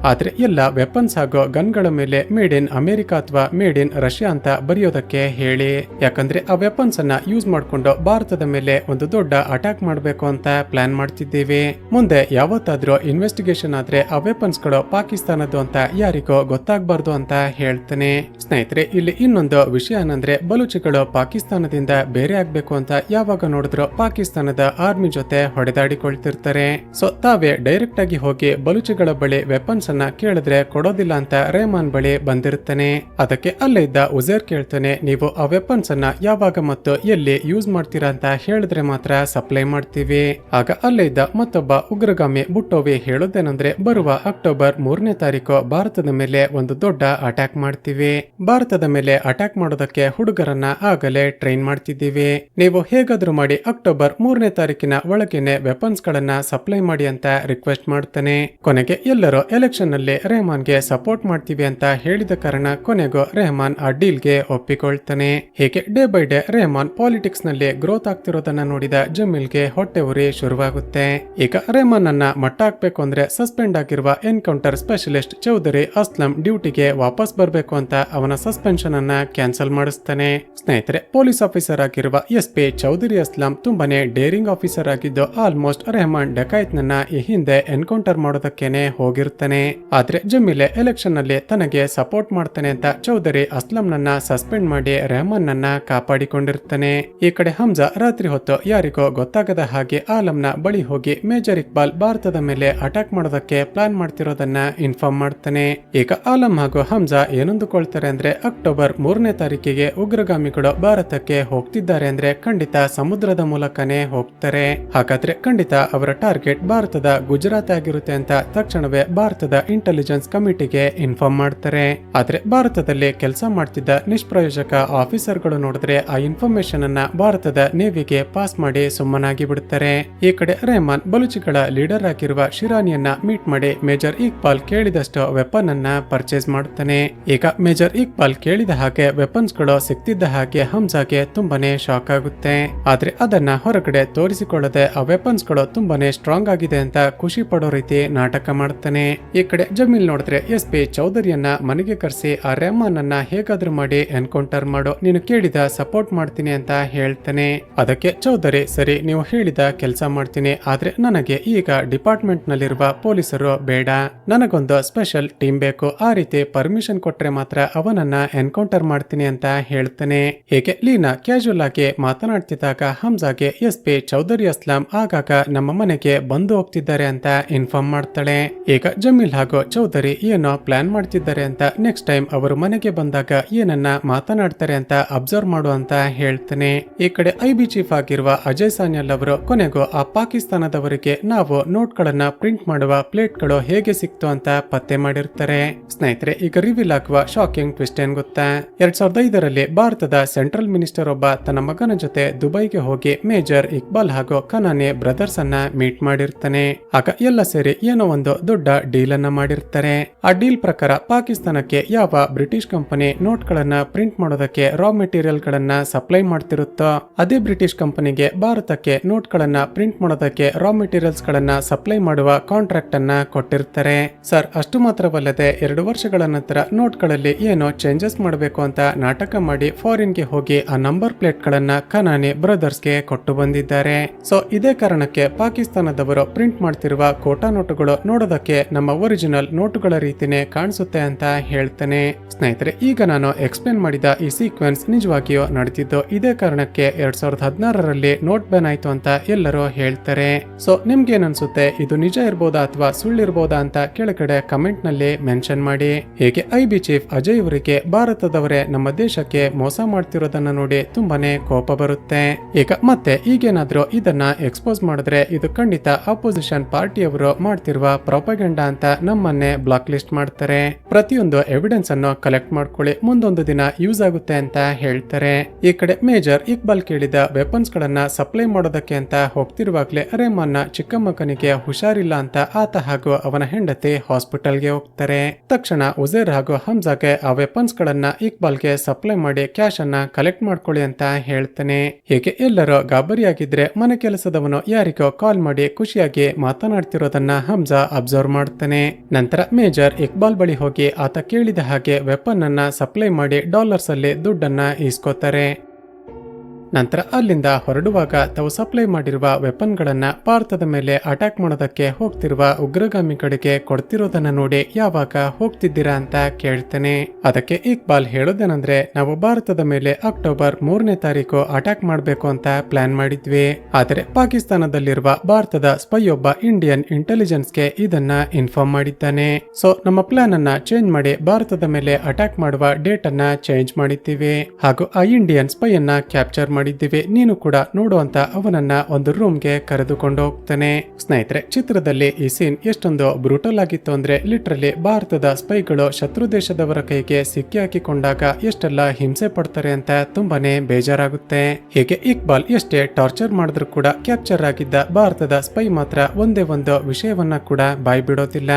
ಆದ್ರೆ ಎಲ್ಲ ವೆಪನ್ಸ್ ಹಾಗೂ ಗನ್ಗಳ ಮೇಲೆ ಮೇಡ್ ಇನ್ ಅಮೆರಿಕಾ ಅಥವಾ ಮೇಡ್ ಇನ್ ರಷ್ಯಾ ಅಂತ ಬರೆಯೋದಕ್ಕೆ ಹೇಳಿ. ಯಾಕಂದ್ರೆ ಆ ವೆಪನ್ಸ್ ಅನ್ನ ಯೂಸ್ ಮಾಡ್ಕೊಂಡು ಭಾರತದ ಮೇಲೆ ಒಂದು ದೊಡ್ಡ ಅಟ್ಯಾಕ್ ಮಾಡಬೇಕು ಅಂತ ಪ್ಲಾನ್ ಮಾಡ್ತಿದ್ದೀವಿ. ಮುಂದೆ ಯಾವತ್ತಾದ್ರೂ ಇನ್ವೆಸ್ಟಿಗೇಷನ್ ಆದ್ರೆ ಆ ವೆಪನ್ಸ್ ಗಳು ಪಾಕಿಸ್ತಾನದ್ದು ಅಂತ ಯಾರಿಗೋ ಗೊತ್ತಾಗಬಾರ್ದು ಅಂತ ಹೇಳ್ತಾನೆ. ಸ್ನೇಹಿತರೆ, ಇಲ್ಲಿ ಇನ್ನೊಂದು ವಿಷಯ ಏನಂದ್ರೆ, ಬಲೂಚಿಗಳು ಪಾಕಿಸ್ತಾನದಿಂದ ಬೇರೆ ಆಗ್ಬೇಕು ಅಂತ ಯಾವಾಗ ನೋಡಿದ್ರು ಪಾಕಿಸ್ತಾನದ ಆರ್ಮಿ ಜೊತೆ ಹೊಡೆದಾಡಿಕೊಳ್ತಿರ್ತಾರೆ. ಸೊ ತಾವೇ ಡೈರೆಕ್ಟ್ ಆಗಿ ಹೋಗಿ ಬಲೂಚಿಗಳ ಬಳಿ ವೆಪನ್ಸ್ ಕೇಳಿದ್ರೆ ಕೊಡೋದಿಲ್ಲ ಅಂತ ರೆಹಮಾನ್ ಬಳಿ ಬಂದಿರ್ತಾನೆ. ಅದಕ್ಕೆ ಅಲ್ಲೇ ಇದ್ದ ಉಜೇರ್ ಕೇಳ್ತಾನೆ, ನೀವು ಆ ವೆಪನ್ಸ್ ಅನ್ನ ಯಾವಾಗ ಮತ್ತು ಎಲ್ಲಿ ಯೂಸ್ ಮಾಡ್ತೀರಾ ಅಂತ ಹೇಳಿದ್ರೆ ಮಾತ್ರ ಸಪ್ಲೈ ಮಾಡ್ತೀವಿ. ಆಗ ಅಲ್ಲೇ ಇದ್ದ ಮತ್ತೊಬ್ಬ ಉಗ್ರಗಾಮಿ ಬುಟ್ಟೋವಿ ಹೇಳೋದೇನಂದ್ರೆ, ಬರುವ ಅಕ್ಟೋಬರ್ 3ನೇ ತಾರೀಕು ಭಾರತದ ಮೇಲೆ ಒಂದು ದೊಡ್ಡ ಅಟ್ಯಾಕ್ ಮಾಡ್ತೀವಿ. ಭಾರತದ ಮೇಲೆ ಅಟ್ಯಾಕ್ ಮಾಡೋದಕ್ಕೆ ಹುಡುಗರನ್ನ ಆಗಲೇ ಟ್ರೈನ್ ಮಾಡ್ತಿದ್ದೀವಿ. ನೀವು ಹೇಗಾದ್ರೂ ಮಾಡಿ ಅಕ್ಟೋಬರ್ 3ನೇ ತಾರೀಕಿನ ಒಳಗೇನೆ ವೆಪನ್ಸ್ ಗಳನ್ನ ಸಪ್ಲೈ ಮಾಡಿ ಅಂತ ರಿಕ್ವೆಸ್ಟ್ ಮಾಡ್ತಾನೆ. ಕೊನೆಗೆ ಎಲ್ಲರೂ ಎಲೆಕ್ಷನ್ ನಲ್ಲಿ ರೆಹಮಾನ್ಗೆ ಸಪೋರ್ಟ್ ಮಾಡ್ತೀವಿ ಅಂತ ಹೇಳಿದ ಕಾರಣ ಕೊನೆಗೂ ರೆಹಮಾನ್ ಆ ಡೀಲ್ಗೆ ಒಪ್ಪಿಕೊಳ್ತಾನೆ. ಹೀಗೆ day by day Rahman politics ನಲ್ಲಿ ಗ್ರೋತ್ ಆಗ್ತಿರೋದನ್ನ ನೋಡಿದ ಜಮೀಲ್ಗೆ ಹೊಟ್ಟೆ ಉರಿ ಶುರುವಾಗುತ್ತೆ. ಈಗ ರೆಹಮಾನ್ ಅನ್ನ ಮಟ್ಟ ಹಾಕ್ಬೇಕು ಅಂದ್ರೆ ಸಸ್ಪೆಂಡ್ ಆಗಿರುವ ಎನ್ಕೌಂಟರ್ ಸ್ಪೆಷಲಿಸ್ಟ್ ಚೌಧರಿ ಅಸ್ಲಂ ಡ್ಯೂಟಿಗೆ ವಾಪಸ್ ಬರಬೇಕು ಅಂತ ಅವನ ಸಸ್ಪೆನ್ಷನ್ ಅನ್ನ ಕ್ಯಾನ್ಸಲ್ ಮಾಡಿಸ್ತಾನೆ. ಸ್ನೇಹಿತರೆ, ಪೊಲೀಸ್ ಆಫೀಸರ್ ಆಗಿರುವ SP ಚೌಧರಿ ಅಸ್ಲಂ ತುಂಬಾನೇ ಡೇರಿಂಗ್ ಆಫೀಸರ್ ಆಗಿದ್ದು ಆಲ್ಮೋಸ್ಟ್ ರೆಹಮಾನ್ ಡಕಾಯತ್ ನನ್ನ ಈ ಹಿಂದೆ ಎನ್ಕೌಂಟರ್ ಮಾಡೋದಕ್ಕೇನೆ ಹೋಗಿರ್ತಾನೆ. ಆದ್ರೆ ಜಮೀಲೆ ಎಲೆಕ್ಷನ್ ನಲ್ಲಿ ತನಗೆ ಸಪೋರ್ಟ್ ಮಾಡ್ತಾನೆ ಅಂತ ಚೌಧರಿ ಅಸ್ಲಂ ನನ್ನ ಸಸ್ಪೆಂಡ್ ಮಾಡಿ ರೆಹಮಾನ್ ನನ್ನ ಕಾಪಾಡಿಕೊಂಡಿರ್ತಾನೆ. ಈ ಕಡೆ ಹಮ್ಜಾ ರಾತ್ರಿ ಹೊತ್ತು ಯಾರಿಗೋ ಗೊತ್ತಾಗದ ಹಾಗೆ ಆಲಂನ ಬಳಿ ಹೋಗಿ ಮೇಜರ್ ಇಕ್ಬಾಲ್ ಭಾರತದ ಮೇಲೆ ಅಟ್ಯಾಕ್ ಮಾಡೋದಕ್ಕೆ ಪ್ಲಾನ್ ಮಾಡ್ತಿರೋದನ್ನ ಇನ್ಫಾರ್ಮ್ ಮಾಡ್ತಾನೆ. ಈಗ ಆಲಂ ಹಾಗೂ ಹಮ್ಜಾ ಏನಂದುಕೊಳ್ತಾರೆ ಅಂದ್ರೆ, ಅಕ್ಟೋಬರ್ 3ನೇ ತಾರೀಕಿಗೆ ಉಗ್ರಗಾಮಿಗಳು ಭಾರತಕ್ಕೆ ಹೋಗ್ತಿದ್ದಾರೆ ಅಂದ್ರೆ ಖಂಡಿತ ಸಮುದ್ರದ ಮೂಲಕನೇ ಹೋಗ್ತಾರೆ. ಹಾಗಾದ್ರೆ ಖಂಡಿತ ಅವರ ಟಾರ್ಗೆಟ್ ಭಾರತದ ಗುಜರಾತ್ ಆಗಿರುತ್ತೆ ಅಂತ ತಕ್ಷಣವೇ ಭಾರತದ ಇಂಟೆಲಿಜೆನ್ಸ್ ಕಮಿಟಿಗೆ ಇನ್ಫಾರ್ಮ್ ಮಾಡ್ತಾರೆ. ಆದ್ರೆ ಭಾರತದಲ್ಲಿ ಕೆಲಸ ಮಾಡ್ತಿದ್ದ ನಿಷ್ಪ್ರಯೋಜಕ ಆಫೀಸರ್ಗಳು ನೋಡಿದ್ರೆ ಆ ಇನ್ಫಾರ್ಮೇಶನ್ ಅನ್ನ ಭಾರತದ ನೇವಿಗೆ ಪಾಸ್ ಮಾಡಿ ಸುಮ್ಮನಾಗಿ ಬಿಡುತ್ತಾರೆ. ಈ ಕಡೆ ರೆಹಮಾನ್ ಬಲೂಚಿಗಳ ಲೀಡರ್ ಆಗಿರುವ ಶಿರಾನಿಯನ್ನ ಮೀಟ್ ಮಾಡಿ ಮೇಜರ್ ಇಕ್ಬಾಲ್ ಕೇಳಿದಷ್ಟು ವೆಪನ್ ಅನ್ನ ಪರ್ಚೇಸ್ ಮಾಡುತ್ತಾನೆ. ಈಗ ಮೇಜರ್ ಇಕ್ಬಾಲ್ ಕೇಳಿದ ಹಾಗೆ ವೆಪನ್ಸ್ ಗಳು ಸಿಕ್ತಿದ್ದ ಹಾಗೆ ಹಮ್ಜಾಗೆ ತುಂಬಾನೇ ಶಾಕ್ ಆಗುತ್ತೆ. ಆದ್ರೆ ಅದನ್ನ ಹೊರಗಡೆ ತೋರಿಸಿಕೊಳ್ಳದೆ ಆ ವೆಪನ್ಸ್ ಗಳು ತುಂಬಾನೇ ಸ್ಟ್ರಾಂಗ್ ಆಗಿದೆ ಅಂತ ಖುಷಿ ಪಡೋ ರೀತಿ ನಾಟಕ ಮಾಡ್ತಾನೆ. ಈ ಕಡೆ ಜಮೀಲ್ ನೋಡಿದ್ರೆ SP ಚೌಧರಿಯನ್ನ ಮನೆಗೆ ಕರೆಸಿ ಆ ರೆಹಮಾನ್ ಅನ್ನ ಹೇಗಾದ್ರೂ ಮಾಡಿ ಎನ್ಕೌಂಟರ್ ಮಾಡು, ನೀನು ಕೇಳಿದ ಸಪೋರ್ಟ್ ಮಾಡ್ತೀನಿ ಅಂತ ಹೇಳ್ತಾನೆ. ಅದಕ್ಕೆ ಚೌಧರಿ, ಸರಿ ನೀವು ಹೇಳಿದ ಕೆಲಸ ಮಾಡ್ತೀನಿ, ಆದ್ರೆ ನನಗೆ ಈಗ ಡಿಪಾರ್ಟ್ಮೆಂಟ್ ನಲ್ಲಿರುವ ಪೊಲೀಸರು ಬೇಡ, ನನಗೊಂದು ಸ್ಪೆಷಲ್ ಟೀಮ್ ಬೇಕು, ಆ ರೀತಿ ಪರ್ಮಿಷನ್ ಕೊಟ್ರೆ ಮಾತ್ರ ಅವನನ್ನ ಎನ್ಕೌಂಟರ್ ಮಾಡ್ತೀನಿ ಅಂತ ಹೇಳ್ತಾನೆ. ಹೀಗೆ ಲೀನಾ ಕ್ಯಾಶುವಲ್ ಆಗಿ ಮಾತನಾಡ್ತಿದ್ದಾಗ ಹಮ್ಜಾಗೆ SP ಚೌಧರಿ ಅಸ್ಲಾಂ ಆಗಾಗ ನಮ್ಮ ಮನೆಗೆ ಬಂದು ಹೋಗ್ತಿದ್ದಾರೆ ಅಂತ ಇನ್ಫಾರ್ಮ್ ಮಾಡ್ತಾಳೆ. ಈಗ ಜಮೀಲ್ ಹಾಗೂ ಚೌಧರಿ ಏನೋ ಪ್ಲಾನ್ ಮಾಡ್ತಿದ್ದಾರೆ ಅಂತ ನೆಕ್ಸ್ಟ್ ಟೈಮ್ ಅವರು ಮನೆಗೆ ಬಂದಾಗ ಏನನ್ನ ಮಾತನಾಡ್ತಾರೆ ಅಂತ ಅಬ್ಸರ್ವ್ ಮಾಡು ಅಂತ ಹೇಳ್ತಾನೆ. ಈ ಕಡೆ IB ಚೀಫ್ ಆಗಿರುವ ಅಜಯ್ ಸಾನ್ಯಾಲ್ ಅವರು ಕೊನೆಗೂ ಆ ಪಾಕಿಸ್ತಾನದವರಿಗೆ ನಾವು ನೋಟ್ಗಳನ್ನ ಪ್ರಿಂಟ್ ಮಾಡುವ ಪ್ಲೇಟ್ಗಳು ಹೇಗೆ ಸಿಕ್ತು ಅಂತ ಪತ್ತೆ ಮಾಡಿರ್ತಾರೆ. ಸ್ನೇಹಿತರೆ, ಈಗ ರಿವೀಲ್ ಆಗುವ ಶಾಕಿಂಗ್ ಟ್ವಿಸ್ಟ್ ಏನ್ ಗೊತ್ತಾ, 2005ರಲ್ಲಿ ಭಾರತದ ಸೆಂಟ್ರಲ್ ಮಿನಿಸ್ಟರ್ ಒಬ್ಬ ತನ್ನ ಮಗನ ಜೊತೆ ದುಬೈಗೆ ಹೋಗಿ ಮೇಜರ್ ಇಕ್ಬಾಲ್ ಹಾಗೂ ಕನಾನೆ ಬ್ರದರ್ಸ್ ಅನ್ನ ಮೀಟ್ ಮಾಡಿರ್ತಾನೆ. ಆಗ ಎಲ್ಲ ಸೇರಿ ಏನೋ ಒಂದು ದೊಡ್ಡ ಡೀಲ್ ಅನ್ನ ಮಾಡಿರ್ತಾರೆ. ಆ ಡೀಲ್ ಪ್ರಕಾರ ಪಾಕಿಸ್ತಾನಕ್ಕೆ ಯಾವ ಬ್ರಿಟಿಷ್ ಕಂಪನಿ ನೋಟ್ಗಳನ್ನ ಪ್ರಿಂಟ್ ಮಾಡೋದಕ್ಕೆ ರಾ ಮೆಟೀರಿಯಲ್ ಗಳನ್ನ ಸಪ್ಲೈ ಮಾಡ್ತಿರುತ್ತೋ ಅದೇ ಬ್ರಿಟಿಷ್ ಕಂಪನಿಗೆ ಭಾರತಕ್ಕೆ ನೋಟ್ಗಳನ್ನ ಪ್ರಿಂಟ್ ಮಾಡೋದಕ್ಕೆ ರಾ ಮೆಟೀರಿಯಲ್ಸ್ ಗಳನ್ನ ಸಪ್ಲೈ ಮಾಡುವ ಕಾಂಟ್ರಾಕ್ಟ್ ಅನ್ನ ಕೊಟ್ಟಿರ್ತಾರೆ. ಸರ್, ಅಷ್ಟು ಮಾತ್ರವಲ್ಲದೆ 2 ವರ್ಷಗಳ ನಂತರ ನೋಟ್ಗಳಲ್ಲಿ ಏನೋ ಚೇಂಜಸ್ ಮಾಡಬೇಕು ಅಂತ ನಾಟಕ ಮಾಡಿ ಫಾರಿನ್ ಗೆ ಹೋಗಿ ಆ ನಂಬರ್ ಪ್ಲೇಟ್ ಗಳನ್ನ ಕನಾನೆ ಬ್ರದರ್ಸ್ಗೆ ಕೊಟ್ಟು ಬಂದಿದ್ದಾರೆ. ಸೊ ಇದೇ ಕಾರಣಕ್ಕೆ ಪಾಕಿಸ್ತಾನದವರು ಪ್ರಿಂಟ್ ಮಾಡ್ತಿರುವ ಕೋಟಾ ನೋಟುಗಳು ನೋಡೋದಕ್ಕೆ ನಮ್ಮ ಒರಿಜಿನಲ್ ನೋಟುಗಳ ರೀತಿನೇ ಕಾಣಿಸುತ್ತೆ ಅಂತ ಹೇಳ್ತಾನೆ. ಸ್ನೇಹಿತರೆ, ಈಗ ನಾನು ಎಕ್ಸ್ಪ್ಲೇನ್ ಮಾಡಿದ ಈ ಸೀಕ್ವೆನ್ಸ್ ನಿಜವಾಗಿಯೂ ನಡೆದಿದ್ದು ಇದೇ ಕಾರಣಕ್ಕೆ 2016ರಲ್ಲಿ ನೋಟ್ ಬ್ಯಾನ್ ಆಯ್ತು ಅಂತ ಎಲ್ಲರೂ ಹೇಳ್ತಾರೆ. ಸೊ ನಿಮ್ಗೇನ್ ಅನ್ಸುತ್ತೆ, ಇದು ನಿಜ ಇರ್ಬೋದಾ ಅಥವಾ ಸುಳ್ಳಿರ್ಬೋದಾ ಅಂತ ಕೆಳಗಡೆ ಕಮೆಂಟ್ ನಲ್ಲಿ ಮೆನ್ಷನ್ ಮಾಡಿ. ಹೇಗೆ ಐಬಿ ಚೀಫ್ ಅಜಯ್ ಅವರಿಗೆ ಭಾರತದವರೇ ನಮ್ಮ ದೇಶಕ್ಕೆ ಮೋಸ ಮಾಡ್ತಿರೋದನ್ನ ನೋಡಿ ತುಂಬಾನೇ ಕೋಪ ಬರುತ್ತೆ. ಈಗ ಮತ್ತೆ ಈಗೇನಾದ್ರೂ ಇದನ್ನ ಎಕ್ಸ್ಪೋಸ್ ಮಾಡಿದ್ರೆ ಇದು ಖಂಡಿತ ಅಪೋಸಿಷನ್ ಪಾರ್ಟಿಯವರು ಮಾಡ್ತಿರುವ ಪ್ರೊಪಗಂಡಾ ಅಂತ ನಮ್ಮನ್ನೇ ಬ್ಲಾಕ್ ಲಿಸ್ಟ್ ಮಾಡ್ತಾರೆ. ಪ್ರತಿಯೊಂದು ಎವಿಡೆನ್ಸ್ ಅನ್ನು ಕಲೆಕ್ಟ್ ಮಾಡ್ಕೊಳ್ಳಿ, ಮುಂದೊಂದು ದಿನ ಯೂಸ್ ಆಗುತ್ತೆ ಅಂತ ಹೇಳ್ತಾರೆ. ಈ ಕಡೆ ಮೇಜರ್ ಇಕ್ಬಾಲ್ ಕೇಳಿದ ವೆಪನ್ಸ್ ಗಳನ್ನ ಸಪ್ಲೈ ಮಾಡೋದಕ್ಕೆ ಅಂತ ಹೋಗ್ತಿರುವಾಗ್ಲೇ ರೆಹಮಾನ್ನ ಚಿಕ್ಕ ಮಗನಿಗೆ ಹುಷಾರಿಲ್ಲ ಅಂತ ಆತ ಹಾಗೂ ಅವನ ಹೆಂಡತಿ ಹಾಸ್ಪಿಟಲ್ಗೆ ಹೋಗ್ತಾರೆ. ತಕ್ಷಣ ಉಜೇರ್ ಹಾಗೂ ಹಮ್ಜಾಗೆ ಆ ವೆಪನ್ಸ್ ಗಳನ್ನ ಇಕ್ಬಾಲ್ಗೆ ಸಪ್ಲೈ ಮಾಡಿ ಕ್ಯಾಶ್ ಅನ್ನ ಕಲೆಕ್ಟ್ ಮಾಡ್ಕೊಳ್ಳಿ ಅಂತ ಹೇಳ್ತಾನೆ. ಹೀಗೆ ಎಲ್ಲರೂ ಗಾಬರಿಯಾಗಿದ್ರೆ ಮನೆ ಕೆಲಸದವನು ಯಾರಿಗೋ ಕಾಲ್ ಮಾಡಿ ಖುಷಿಯಾಗಿ ಮಾತನಾಡ್ತಿರೋದನ್ನ ಹಮ್ಜಾ ಅಬ್ಸರ್ವ್ ಮಾಡ್ತಾನೆ. ನಂತರ ಮೇಜರ್ ಇಕ್ಬಾಲ್ ಬಳಿ ಹೋಗಿ ಆತ ಕೇಳಿದ ಹಾಗೆ ವೆಪನ್ ಅನ್ನ ಸಪ್ಲೈ ಮಾಡಿ ಡಾಲರ್ಸ್ ಅಲ್ಲಿ ದುಡ್ಡನ್ನ ಇಸ್ಕೋತಾರೆ. ನಂತರ ಅಲ್ಲಿಂದ ಹೊರಡುವಾಗ ತಾವು ಸಪ್ಲೈ ಮಾಡಿರುವ ವೆಪನ್ ಗಳನ್ನ ಭಾರತದ ಮೇಲೆ ಅಟ್ಯಾಕ್ ಮಾಡೋದಕ್ಕೆ ಹೋಗ್ತಿರುವ ಉಗ್ರಗಾಮಿಗಳಿಗೆ ಕೊಡ್ತಿರೋದನ್ನ ನೋಡಿ ಯಾವಾಗ ಹೋಗ್ತಿದ್ದೀರಾ ಅಂತ ಕೇಳ್ತಾನೆ. ಅದಕ್ಕೆ ಇಕ್ಬಾಲ್ ಹೇಳೋದೇನಂದ್ರೆ, ನಾವು ಭಾರತದ ಮೇಲೆ ಅಕ್ಟೋಬರ್ 3ನೇ ತಾರೀಕು ಅಟ್ಯಾಕ್ ಮಾಡಬೇಕು ಅಂತ ಪ್ಲಾನ್ ಮಾಡಿದ್ವಿ. ಆದರೆ ಪಾಕಿಸ್ತಾನದಲ್ಲಿರುವ ಭಾರತದ ಸ್ಪೈ ಒಬ್ಬ ಇಂಡಿಯನ್ ಇಂಟೆಲಿಜೆನ್ಸ್ಗೆ ಇದನ್ನ ಇನ್ಫಾರ್ಮ್ ಮಾಡಿದ್ದಾನೆ. ಸೊ ನಮ್ಮ ಪ್ಲಾನ್ ಅನ್ನ ಚೇಂಜ್ ಮಾಡಿ ಭಾರತದ ಮೇಲೆ ಅಟ್ಯಾಕ್ ಮಾಡುವ ಡೇಟ್ ಅನ್ನ ಚೇಂಜ್ ಮಾಡಿದ್ದೀವಿ ಹಾಗೂ ಆ ಇಂಡಿಯನ್ ಸ್ಪೈ ಅನ್ನ ಕ್ಯಾಪ್ಚರ್ ಮಾಡಿದ್ದೀವಿ. ನೀನು ಕೂಡ ನೋಡುವಂತ ಅವನನ್ನ ಒಂದು ರೂಮ್ಗೆ ಕರೆದುಕೊಂಡು ಹೋಗ್ತಾನೆ. ಸ್ನೇಹಿತರೆ, ಚಿತ್ರದಲ್ಲಿ ಈ ಸೀನ್ ಎಷ್ಟೊಂದು ಬ್ರೂಟಲ್ ಆಗಿತ್ತು ಅಂದ್ರೆ ಲಿಟ್ರಲಿ ಭಾರತದ ಸ್ಪೈಗಳು ಶತ್ರು ದೇಶದವರ ಕೈಗೆ ಸಿಕ್ಕಿ ಹಾಕಿಕೊಂಡಾಗ ಎಷ್ಟೆಲ್ಲ ಹಿಂಸೆ ಪಡ್ತಾರೆ ಅಂತ ತುಂಬಾನೇ ಬೇಜಾರಾಗುತ್ತೆ. ಹೀಗೆ ಇಕ್ಬಾಲ್ ಎಷ್ಟೇ ಟಾರ್ಚರ್ ಮಾಡಿದ್ರು ಕೂಡ ಕ್ಯಾಪ್ಚರ್ ಆಗಿದ್ದ ಭಾರತದ ಸ್ಪೈ ಮಾತ್ರ ಒಂದೇ ಒಂದು ವಿಷಯವನ್ನ ಕೂಡ ಬಾಯ್ ಬಿಡೋದಿಲ್ಲ.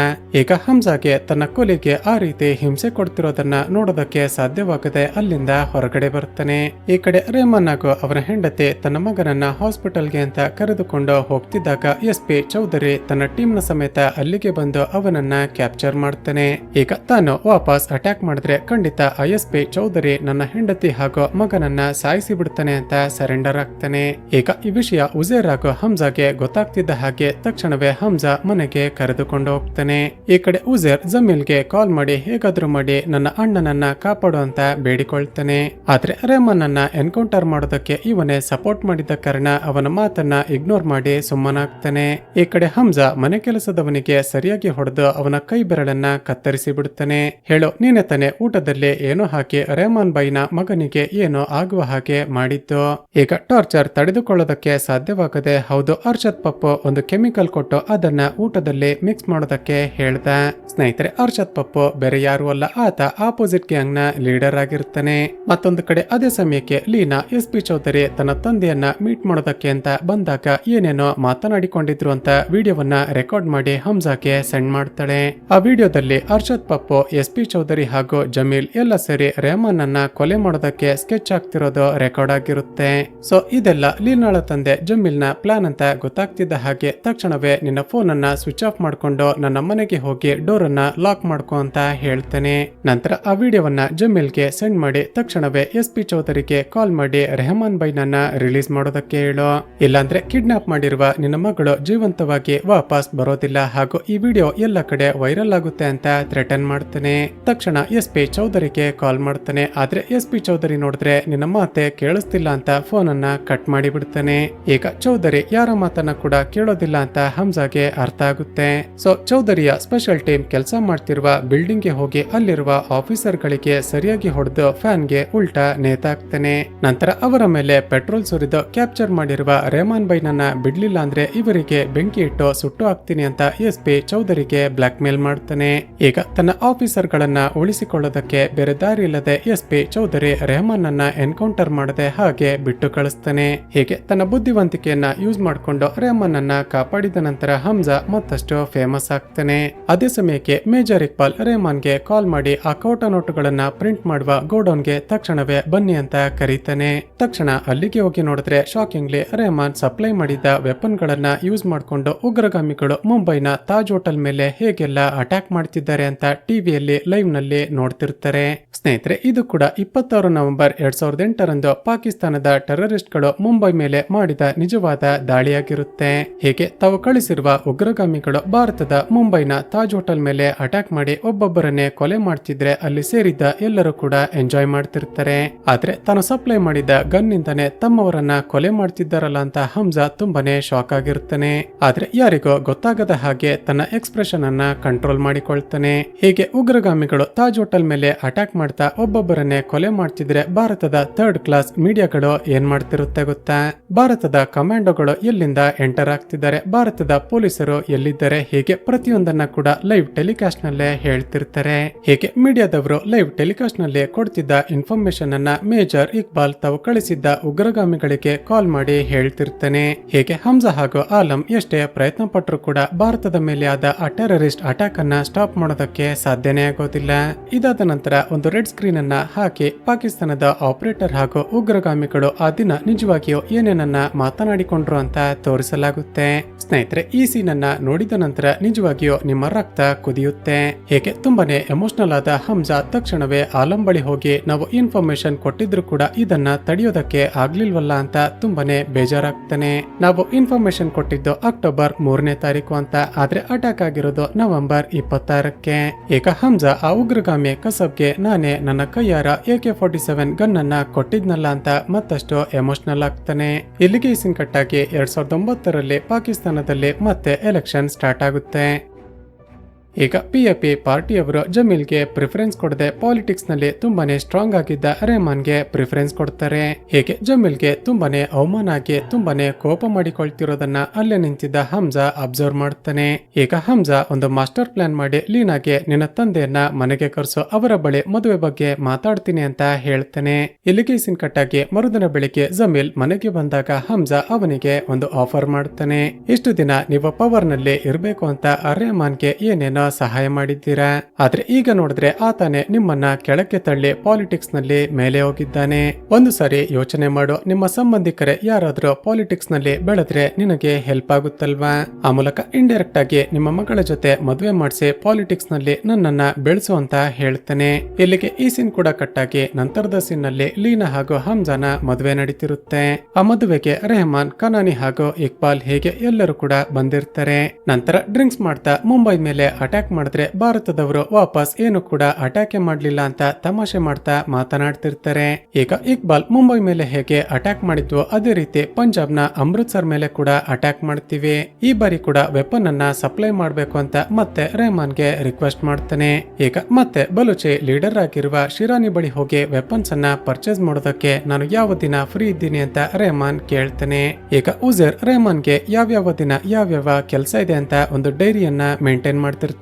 ಈಗ ಹಮ್ಜಾಗೆ ತನ್ನ ಕೊಲೆಗೆ ಆ ರೀತಿ ಹಿಂಸೆ ಕೊಡ್ತಿರೋದನ್ನ ನೋಡೋದಕ್ಕೆ ಸಾಧ್ಯವಾಗದೆ ಅಲ್ಲಿಂದ ಹೊರಗಡೆ ಬರ್ತಾನೆ. ಈ ಕಡೆ ರೆಹಮಾನ್ ಹಾಗೂ ಅವರ ಹೆಂಡತಿ ತನ್ನ ಮಗನನ್ನ ಹಾಸ್ಪಿಟಲ್ಗೆ ಅಂತ ಕರೆದುಕೊಂಡು ಹೋಗ್ತಿದ್ದಾಗ SP ಚೌಧರಿ ತನ್ನ ಟೀಮ್ ನ ಸಮೇತ ಅಲ್ಲಿಗೆ ಬಂದು ಅವನನ್ನ ಕ್ಯಾಪ್ಚರ್ ಮಾಡ್ತಾನೆ. ಈಗ ತಾನು ವಾಪಸ್ ಅಟ್ಯಾಕ್ ಮಾಡಿದ್ರೆ ಖಂಡಿತ SP ಚೌಧರಿ ನನ್ನ ಹೆಂಡತಿ ಹಾಗೂ ಮಗನನ್ನ ಸಾಯಿಸಿ ಬಿಡ್ತಾನೆ ಅಂತ ಸರೆಂಡರ್ ಆಗ್ತಾನೆ. ಈಗ ಈ ವಿಷಯ ಉಜೇರ್ ಹಾಗೂ ಹಮ್ಜಾಗೆ ಗೊತ್ತಾಗ್ತಿದ್ದ ಹಾಗೆ ತಕ್ಷಣವೇ ಹಮ್ಜಾ ಮನೆಗೆ ಕರೆದುಕೊಂಡು ಹೋಗ್ತಾನೆ. ಈ ಕಡೆ ಉಜೇರ್ ಜಮೀಲ್ಗೆ ಕಾಲ್ ಮಾಡಿ ಹೇಗಾದ್ರೂ ಮಾಡಿ ನನ್ನ ಅಣ್ಣನನ್ನ ಕಾಪಾಡು ಅಂತ ಬೇಡಿಕೊಳ್ತಾನೆ. ಆದ್ರೆ ರೆಹಮಾನ್ ಅನ್ನ ಎನ್ಕೌಂಟರ್ ಮಾಡೋದಕ್ಕೆ ಇವನೇ ಸಪೋರ್ಟ್ ಮಾಡಿದ ಕಾರಣ ಅವನ ಮಾತನ್ನ ಇಗ್ನೋರ್ ಮಾಡಿ ಸುಮ್ಮನಾಗ್ತಾನೆ. ಈ ಕಡೆ ಹಮ್ಜಾ ಮನೆ ಕೆಲಸದವನಿಗೆ ಸರಿಯಾಗಿ ಹೊಡೆದು ಅವನ ಕೈ ಬೆರಳನ್ನ ಕತ್ತರಿಸಿ ಬಿಡುತ್ತಾನೆ. ಹೇಳೋ, ನೀನೆ ತಾನೆ ಊಟದಲ್ಲಿ ಏನೋ ಹಾಕಿ ರೆಹಮಾನ್ ಬೈನ ಮಗನಿಗೆ ಏನೋ ಆಗುವ ಹಾಗೆ ಮಾಡಿದ್ದು. ಈಗ ಟಾರ್ಚರ್ ತಡೆದುಕೊಳ್ಳೋದಕ್ಕೆ ಸಾಧ್ಯವಾಗದೆ ಹೌದು ಅರ್ಷದ್ ಪಪ್ಪು ಒಂದು ಕೆಮಿಕಲ್ ಕೊಟ್ಟು ಅದನ್ನ ಊಟದಲ್ಲಿ ಮಿಕ್ಸ್ ಮಾಡೋದಕ್ಕೆ ಹೇಳ್ದ. ಸ್ನೇಹಿತರೆ, ಅರ್ಷದ್ ಪಪ್ಪು ಬೇರೆ ಯಾರು ಅಲ್ಲ, ಆತ ಆಪೋಸಿಟ್ ಗ್ಯಾಂಗ್ ನ ಲೀಡರ್ ಆಗಿರ್ತಾನೆ. ಮತ್ತೊಂದು ಕಡೆ ಅದೇ ಸಮಯಕ್ಕೆ ಲೀನಾ SP ಚೌಧರಿ ತನ್ನ ತಂದೆಯನ್ನ ಮೀಟ್ ಮಾಡೋದಕ್ಕೆ ಅಂತ ಬಂದಾಗ ಏನೇನೋ ಮಾತನಾಡಿಕೊಂಡಿದ್ರು ಅಂತ ವಿಡಿಯೋವನ್ನ ರೆಕಾರ್ಡ್ ಮಾಡಿ ಹಮ್ಜಾಗೆ ಸೆಂಡ್ ಮಾಡ್ತಾಳೆ. ಆ ವಿಡಿಯೋದಲ್ಲಿ ಅರ್ಷದ್ ಪಪ್ಪು SP ಚೌಧರಿ ಹಾಗೂ ಜಮೀಲ್ ಎಲ್ಲ ಸೇರಿ ರೆಹಮಾನ್ ಅನ್ನ ಕೊಲೆ ಮಾಡೋದಕ್ಕೆ ಸ್ಕೆಚ್ ಆಗ್ತಿರೋದು ರೆಕಾರ್ಡ್ ಆಗಿರುತ್ತೆ. ಸೊ ಇದೆಲ್ಲ ಲೀನಾಳ ತಂದೆ ಜಮೀಲ್ ನ ಪ್ಲಾನ್ ಅಂತ ಗೊತ್ತಾಗ್ತಿದ್ದ ಹಾಗೆ ತಕ್ಷಣವೇ ನಿನ್ನ ಫೋನ್ ಅನ್ನ ಸ್ವಿಚ್ ಆಫ್ ಮಾಡ್ಕೊಂಡು ನನ್ನ ಮನೆಗೆ ಹೋಗಿ ಡೋರ್ ಅನ್ನ ಲಾಕ್ ಮಾಡ್ಕೊ ಅಂತ ಹೇಳ್ತಾನೆ. ನಂತರ ಆ ವಿಡಿಯೋವನ್ನ ಜಮೀಲ್ಗೆ ಸೆಂಡ್ ಮಾಡಿ ತಕ್ಷಣವೇ SP ಚೌಧರಿಗೆ ಕಾಲ್ ಮಾಡಿ ರೆಹಮಾನ್ ಬೈನನ್ನ ರಿಲೀಸ್ ಮಾಡೋದಕ್ಕೆ ಹೇಳು, ಇಲ್ಲಾಂದ್ರೆ ಕಿಡ್ನಾಪ್ ಮಾಡಿರುವ ನಿನ್ನ ಮಗಳು ಜೀವಂತವಾಗಿ ವಾಪಸ್ ಬರೋದಿಲ್ಲ ಹಾಗೂ ಈ ವಿಡಿಯೋ ಎಲ್ಲ ಕಡೆ ವೈರಲ್ ಆಗುತ್ತೆ ಅಂತ ಥ್ರೆಟನ್ ಮಾಡ್ತಾನೆ. ತಕ್ಷಣ SP ಚೌಧರಿಗೆ ಕಾಲ್ ಮಾಡ್ತಾನೆ. ಆದ್ರೆ SP ಚೌಧರಿ ನೋಡಿದ್ರೆ ನಿನ್ನ ಮಾತೆ ಕೇಳಿಸ್ತಿಲ್ಲ ಅಂತ ಫೋನ್ ಅನ್ನ ಕಟ್ ಮಾಡಿ ಬಿಡ್ತಾನೆ. ಈಗ ಚೌಧರಿ ಯಾರ ಮಾತನ್ನ ಕೂಡ ಕೇಳೋದಿಲ್ಲ ಅಂತ ಹಮ್ಜಾಗೆ ಅರ್ಥ ಆಗುತ್ತೆ. ಸೊ ಚೌಧರಿಯ ಸ್ಪೆಷಲ್ ಟೀಮ್ ಕೆಲಸ ಮಾಡ್ತಿರುವ ಬಿಲ್ಡಿಂಗ್ ಗೆ ಹೋಗಿ ಅಲ್ಲಿರುವ ಆಫೀಸರ್ ಗಳಿಗೆ ಸರಿಯಾಗಿ ಹೊಡೆದು ಫ್ಯಾನ್ ಗೆ ಉಲ್ಟಾ ನೇತಾಕ್ತಾನೆ. ನಂತರ ಅವರ ಮೇಲೆ ಪೆಟ್ರೋಲ್ ಸುರಿದು ಕ್ಯಾಪ್ಚರ್ ಮಾಡಿರುವ ರೆಹಮಾನ್ ಬೈನನ್ನ ಬಿಡ್ಲಿಲ್ಲ ಅಂದ್ರೆ ಇವರಿಗೆ ಬೆಂಕಿ ಇಟ್ಟು ಸುಟ್ಟು ಹಾಕ್ತೀನಿ ಅಂತ SP ಚೌಧರಿಗೆ ಬ್ಲಾಕ್ ಮೇಲ್ ಮಾಡ್ತಾನೆ. ಈಗ ತನ್ನ ಆಫೀಸರ್ ಗಳನ್ನ ಉಳಿಸಿಕೊಳ್ಳೋದಕ್ಕೆ ಬೇರೆ ದಾರಿ ಇಲ್ಲದೆ SP ಚೌಧರಿ ರೆಹಮಾನ್ ಅನ್ನ ಎನ್ಕೌಂಟರ್ ಮಾಡದೆ ಹಾಗೆ ಬಿಟ್ಟು ಕಳಿಸ್ತಾನೆ. ಹೀಗೆ ತನ್ನ ಬುದ್ಧಿವಂತಿಕೆಯನ್ನ ಯೂಸ್ ಮಾಡಿಕೊಂಡು ರೆಹಮಾನ್ ಅನ್ನ ಕಾಪಾಡಿದ ನಂತರ ಹಮ್ಜಾ ಮತ್ತಷ್ಟು ಫೇಮಸ್ ಆಗ್ತಾನೆ. ಅದೇ ಸಮಯಕ್ಕೆ ಮೇಜರ್ ಇಕ್ಬಾಲ್ ರೆಹಮಾನ್ಗೆ ಕಾಲ್ ಮಾಡಿ ಆ ಕೋಟ ನೋಟುಗಳನ್ನ ಪ್ರಿಂಟ್ ಮಾಡುವ ಗೋಡೌನ್ಗೆ ತಕ್ಷಣವೇ ಬನ್ನಿ ಅಂತ ಕರೀತಾನೆ. ತಕ್ಷಣ ತಕ್ಷಣ ಅಲ್ಲಿಗೆ ಹೋಗಿ ನೋಡಿದ್ರೆ ಶಾಕಿಂಗ್ಲಿ ರೆಹಮಾನ್ ಸಪ್ಲೈ ಮಾಡಿದ ವೆಪನ್ ಗಳನ್ನ ಯೂಸ್ ಮಾಡಿಕೊಂಡು ಉಗ್ರಗಾಮಿಗಳು ಮುಂಬೈನ ತಾಜ್ ಹೋಟೆಲ್ ಮೇಲೆ ಹೇಗೆಲ್ಲ ಅಟ್ಯಾಕ್ ಮಾಡ್ತಿದ್ದಾರೆ ಅಂತ ಟಿವಿಯಲ್ಲಿ ಲೈವ್ ನಲ್ಲಿ ನೋಡ್ತಿರ್ತಾರೆ. ಸ್ನೇಹಿತರೆ, ಇದು ಕೂಡ 26 ನವೆಂಬರ್ 2008ರಂದು ಪಾಕಿಸ್ತಾನದ ಟೆರರಿಸ್ಟ್ ಗಳು ಮುಂಬೈ ಮೇಲೆ ಮಾಡಿದ ನಿಜವಾದ ದಾಳಿಯಾಗಿರುತ್ತೆ. ಹೀಗೆ ತಾವು ಕಳಿಸಿರುವ ಉಗ್ರಗಾಮಿಗಳು ಭಾರತದ ಮುಂಬೈನ ತಾಜ್ ಹೋಟೆಲ್ ಮೇಲೆ ಅಟ್ಯಾಕ್ ಮಾಡಿ ಒಬ್ಬೊಬ್ಬರನ್ನೇ ಕೊಲೆ ಮಾಡ್ತಿದ್ರೆ ಅಲ್ಲಿ ಸೇರಿದ್ದ ಎಲ್ಲರೂ ಕೂಡ ಎಂಜಾಯ್ ಮಾಡ್ತಿರ್ತಾರೆ. ಆದ್ರೆ ತಾನು ಸಪ್ಲೈ ಮಾಡಿದ ಗನ್ ನಿಂದಾನೆ ತಮ್ಮವರನ್ನ ಕೊಲೆ ಮಾಡ್ತಿದ್ದಾರಲ್ಲ ಅಂತ ಹಮ್ಜಾ ತುಂಬಾನೇ ಶಾಕ್ ಆಗಿರ್ತಾನೆ. ಆದ್ರೆ ಯಾರಿಗೋ ಗೊತ್ತಾಗದ ಹಾಗೆ ತನ್ನ ಎಕ್ಸ್ಪ್ರೆಷನ್ ಅನ್ನ ಕಂಟ್ರೋಲ್ ಮಾಡಿಕೊಳ್ತಾನೆ. ಹೀಗೆ ಉಗ್ರಗಾಮಿಗಳು ತಾಜ್ ಹೋಟೆಲ್ ಮೇಲೆ ಅಟ್ಯಾಕ್ ಮಾಡ್ತಾ ಒಬ್ಬೊಬ್ಬರನ್ನೇ ಕೊಲೆ ಮಾಡ್ತಿದ್ರೆ ಭಾರತದ ಥರ್ಡ್ ಕ್ಲಾಸ್ ಮೀಡಿಯಾಗಳು ಏನ್ ಮಾಡ್ತಿರುತ್ತೆ ಗೊತ್ತಾ? ಭಾರತದ ಕಮಾಂಡೋಗಳು ಎಲ್ಲಿಂದ ಎಂಟರ್ ಆಗ್ತಿದ್ದಾರೆ, ಭಾರತದ ಪೊಲೀಸರು ಎಲ್ಲಿದ್ದಾರೆ, ಹೀಗೆ ಪ್ರತಿಯೊಂದನ್ನ ಕೂಡ ಲೈವ್ ಟೆಲಿಕಾಸ್ಟ್ ನಲ್ಲೇ ಹೇಳ್ತಿರ್ತಾರೆ. ಹೀಗೆ ಮೀಡಿಯಾದವರು ಲೈವ್ ಟೆಲಿಕಾಸ್ಟ್ ನಲ್ಲಿ ಕೊಡ್ತಿದ್ದ ಇನ್ಫಾರ್ಮೇಶನ್ ಅನ್ನ ಮೇಜರ್ ಇಕ್ಬಾಲ್ ತಾವು ಕಳಿಸಿದ್ದ ಉಗ್ರಗಾಮಿಗಳಿಗೆ ಕಾಲ್ ಮಾಡಿ ಹೇಳ್ತಿರ್ತಾನೆ. ಹೀಗೆ ಹಮ್ಜಾ ಹಾಗೂ ಆಲಂ ಎಷ್ಟೇ ಪ್ರಯತ್ನ ಪಟ್ಟರು ಕೂಡ ಭಾರತದ ಮೇಲೆ ಆದ ಆ ಟೆರರಿಸ್ಟ್ ಅಟ್ಯಾಕ್ ಅನ್ನ ಸ್ಟಾಪ್ ಮಾಡೋದಕ್ಕೆ ಸಾಧ್ಯನೇ ಆಗೋದಿಲ್ಲ. ಇದಾದ ನಂತರ ಒಂದು ರೆಡ್ ಸ್ಕ್ರೀನ್ ಅನ್ನ ಹಾಕಿ ಪಾಕಿಸ್ತಾನದ ಆಪರೇಟರ್ ಹಾಗೂ ಉಗ್ರಗಾಮಿಗಳು ಆ ದಿನ ನಿಜವಾಗಿಯೂ ಏನೇನನ್ನ ಮಾತನಾಡಿಕೊಂಡ್ರು ಅಂತ ತೋರಿಸಲಾಗುತ್ತೆ. ಸ್ನೇಹಿತರೆ, ಈ ಸೀನ್ ಅನ್ನ ನೋಡಿದ ನಂತರ ನಿಜವಾಗಿಯೂ ನಿಮ್ಮ ರಕ್ತ ಕುದಿಯುತ್ತೆ. ಹೇಗೆ ತುಂಬಾನೇ ಎಮೋಷನಲ್ ಆದ ಹಮ್ಜಾ ತಕ್ಷಣವೇ ಆಲಂ ಬಳಿ ಹೋಗಿ ನಾವು ಇನ್ಫಾರ್ಮೇಶನ್ ಕೊಟ್ಟಿದ್ರು ಕೂಡ ಇದನ್ನ ತಡೆಯೋದಕ್ಕೆ ಆಗ್ಲಿಲ್ವಲ್ಲ ಅಂತ ತುಂಬಾನೇ ಬೇಜಾರಾಗ್ತಾನೆ. ನಾವು ಇನ್ಫಾರ್ಮೇಶನ್ ಕೊಟ್ಟಿದ್ದು ಅಕ್ಟೋಬರ್ 3ನೇ ತಾರೀಕು ಅಂತ, ಆದ್ರೆ ಅಟ್ಯಾಕ್ ಆಗಿರೋದು ನವೆಂಬರ್ 26ಕ್ಕೆ. ಈಗ ಹಮ್ಜಾ ಆ ಉಗ್ರಗಾಮಿ ಕಸಬ್ಗೆ ನಾನೇ ನನ್ನ ಕೈಯಾರ AK-47 ಗನ್ ಅನ್ನ ಕೊಟ್ಟಿದ್ನಲ್ಲ ಅಂತ ಮತ್ತಷ್ಟು ಎಮೋಷನಲ್ ಆಗ್ತಾನೆ. ಇಲ್ಲಿಗೆ ಈ ಸೀನ್ ಕಟ್ ಆಗಿ 2009ರಲ್ಲಿ ಪಾಕಿಸ್ತಾನದಲ್ಲಿ ಮತ್ತೆ ಎಲೆಕ್ಷನ್ ಸ್ಟಾರ್ಟ್ ಆಗುತ್ತೆ. ಈಗ PAP ಪಾರ್ಟಿಯವರು ಜಮೀಲ್ಗೆ ಪ್ರಿಫರೆನ್ಸ್ ಕೊಡದೆ ಪಾಲಿಟಿಕ್ಸ್ ನಲ್ಲಿ ತುಂಬಾನೇ ಸ್ಟ್ರಾಂಗ್ ಆಗಿದ್ದ ರೆಹಮಾನ್ಗೆ ಪ್ರಿಫರೆನ್ಸ್ ಕೊಡ್ತಾರೆ. ಹೀಗೆ ಜಮೀಲ್ಗೆ ತುಂಬಾನೇ ಅವಮಾನ ಆಗಿ ತುಂಬಾನೇ ಕೋಪ ಮಾಡಿಕೊಳ್ತಿರೋದನ್ನ ಅಲ್ಲೇ ನಿಂತಿದ್ದ ಹಮ್ಜಾ ಅಬ್ಸರ್ವ್ ಮಾಡ್ತಾನೆ. ಈಗ ಹಮ್ಜಾ ಒಂದು ಮಾಸ್ಟರ್ ಪ್ಲಾನ್ ಮಾಡಿ ಲೀನಾಗೆ ನಿನ್ನ ತಂದೆಯನ್ನ ಮನೆಗೆ ಕರೆಸೋ, ಅವರ ಬಳಿ ಮದುವೆ ಬಗ್ಗೆ ಮಾತಾಡ್ತೀನಿ ಅಂತ ಹೇಳ್ತಾನೆ. ಇಲ್ಲಿಗೆ ಸೀನ್ ಕಟ್ಟಾಗಿ ಮರುದಿನ ಬೆಳಿಗ್ಗೆ ಜಮೀಲ್ ಮನೆಗೆ ಬಂದಾಗ ಹಮ್ಜಾ ಅವನಿಗೆ ಒಂದು ಆಫರ್ ಮಾಡ್ತಾನೆ. ಇಷ್ಟು ದಿನ ನೀವು ಪವರ್ ನಲ್ಲಿ ಇರಬೇಕು ಅಂತ ರೆಹಮಾನ್ಗೆ ಏನೇನೋ ಸಹಾಯ ಮಾಡಿದ್ದೀರಾ, ಆದ್ರೆ ಈಗ ನೋಡಿದ್ರೆ ಆತನೇ ನಿಮ್ಮನ್ನ ಕೆಳಕ್ಕೆ ತಳ್ಳಿ ಪಾಲಿಟಿಕ್ಸ್ ನಲ್ಲಿ ಮೇಲೆ ಹೋಗಿದ್ದಾನೆ. ಒಂದು ಸಾರಿ ಯೋಚನೆ ಮಾಡು, ನಿಮ್ಮ ಸಂಬಂಧಿಕರೇ ಯಾರಾದ್ರೂ ಪಾಲಿಟಿಕ್ಸ್ ನಲ್ಲಿ ಬೆಳೆದ್ರೆ ನಿನಗೆ ಹೆಲ್ಪ್ ಆಗುತ್ತಲ್ವಾ? ಆ ಮೂಲಕ ಇಂಡೈರೆಕ್ಟ್ ಆಗಿ ನಿಮ್ಮ ಮಗಳ ಜೊತೆ ಮದುವೆ ಮಾಡಿಸಿ ಪಾಲಿಟಿಕ್ಸ್ ನಲ್ಲಿ ನನ್ನನ್ನ ಬೆಳೆಸು ಅಂತ ಹೇಳ್ತಾನೆ. ಇಲ್ಲಿಗೆ ಈ ಸೀನ್ ಕೂಡ ಕಟ್ಟಾಗಿ ನಂತರದ ಸೀನ್ ನಲ್ಲಿ ಲೀನಾ ಹಾಗೂ ಹಮ್ಜಾನ ಮದುವೆ ನಡೀತಿರುತ್ತೆ. ಆ ಮದುವೆಗೆ ರೆಹಮಾನ್, ಕನಾನಿ ಹಾಗೂ ಇಕ್ಬಾಲ್ ಹೇಗೆ ಎಲ್ಲರೂ ಕೂಡ ಬಂದಿರ್ತಾರೆ. ನಂತರ ಡ್ರಿಂಕ್ಸ್ ಮಾಡ್ತಾ ಮುಂಬೈ ಮೇಲೆ ಅಟ್ಯಾಕ್ ಮಾಡಿದ್ರೆ ಭಾರತದವರು ವಾಪಸ್ ಏನು ಕೂಡ ಅಟ್ಯಾಕ್ ಮಾಡ್ಲಿಲ್ಲ ಅಂತ ತಮಾಷೆ ಮಾಡ್ತಾ ಮಾತನಾಡ್ತಿರ್ತಾರೆ. ಈಗ ಇಕ್ಬಾಲ್ ಮುಂಬೈ ಮೇಲೆ ಹೇಗೆ ಅಟ್ಯಾಕ್ ಮಾಡಿದ್ವು ಅದೇ ರೀತಿ ಪಂಜಾಬ್ನ ಅಮೃತ್ಸರ್ ಮೇಲೆ ಕೂಡ ಅಟ್ಯಾಕ್ ಮಾಡ್ತೀವಿ, ಈ ಬಾರಿ ಕೂಡ ವೆಪನ್ ಅನ್ನ ಸಪ್ಲೈ ಮಾಡ್ಬೇಕು ಅಂತ ಮತ್ತೆ ರೆಹಮಾನ್ಗೆ ರಿಕ್ವೆಸ್ಟ್ ಮಾಡ್ತಾನೆ. ಈಗ ಮತ್ತೆ ಬಲೂಚಿ ಲೀಡರ್ ಆಗಿರುವ ಶಿರಾನಿ ಬಳಿ ಹೋಗಿ ವೆಪನ್ಸ್ ಅನ್ನ ಪರ್ಚೇಸ್ ಮಾಡೋದಕ್ಕೆ ನಾನು ಯಾವ ದಿನ ಫ್ರೀ ಇದ್ದೀನಿ ಅಂತ ರೆಹಮಾನ್ ಕೇಳ್ತಾನೆ. ಈಗ ಉಜೇರ್ ರೆಹಮಾನ್ಗೆ ಯಾವ್ಯಾವ ದಿನ ಯಾವ್ಯಾವ ಕೆಲಸ ಇದೆ ಅಂತ ಒಂದು ಡೈರಿಯನ್ನ ಮೇಂಟೈನ್ ಮಾಡ್ತಿರ್ತಾನೆ.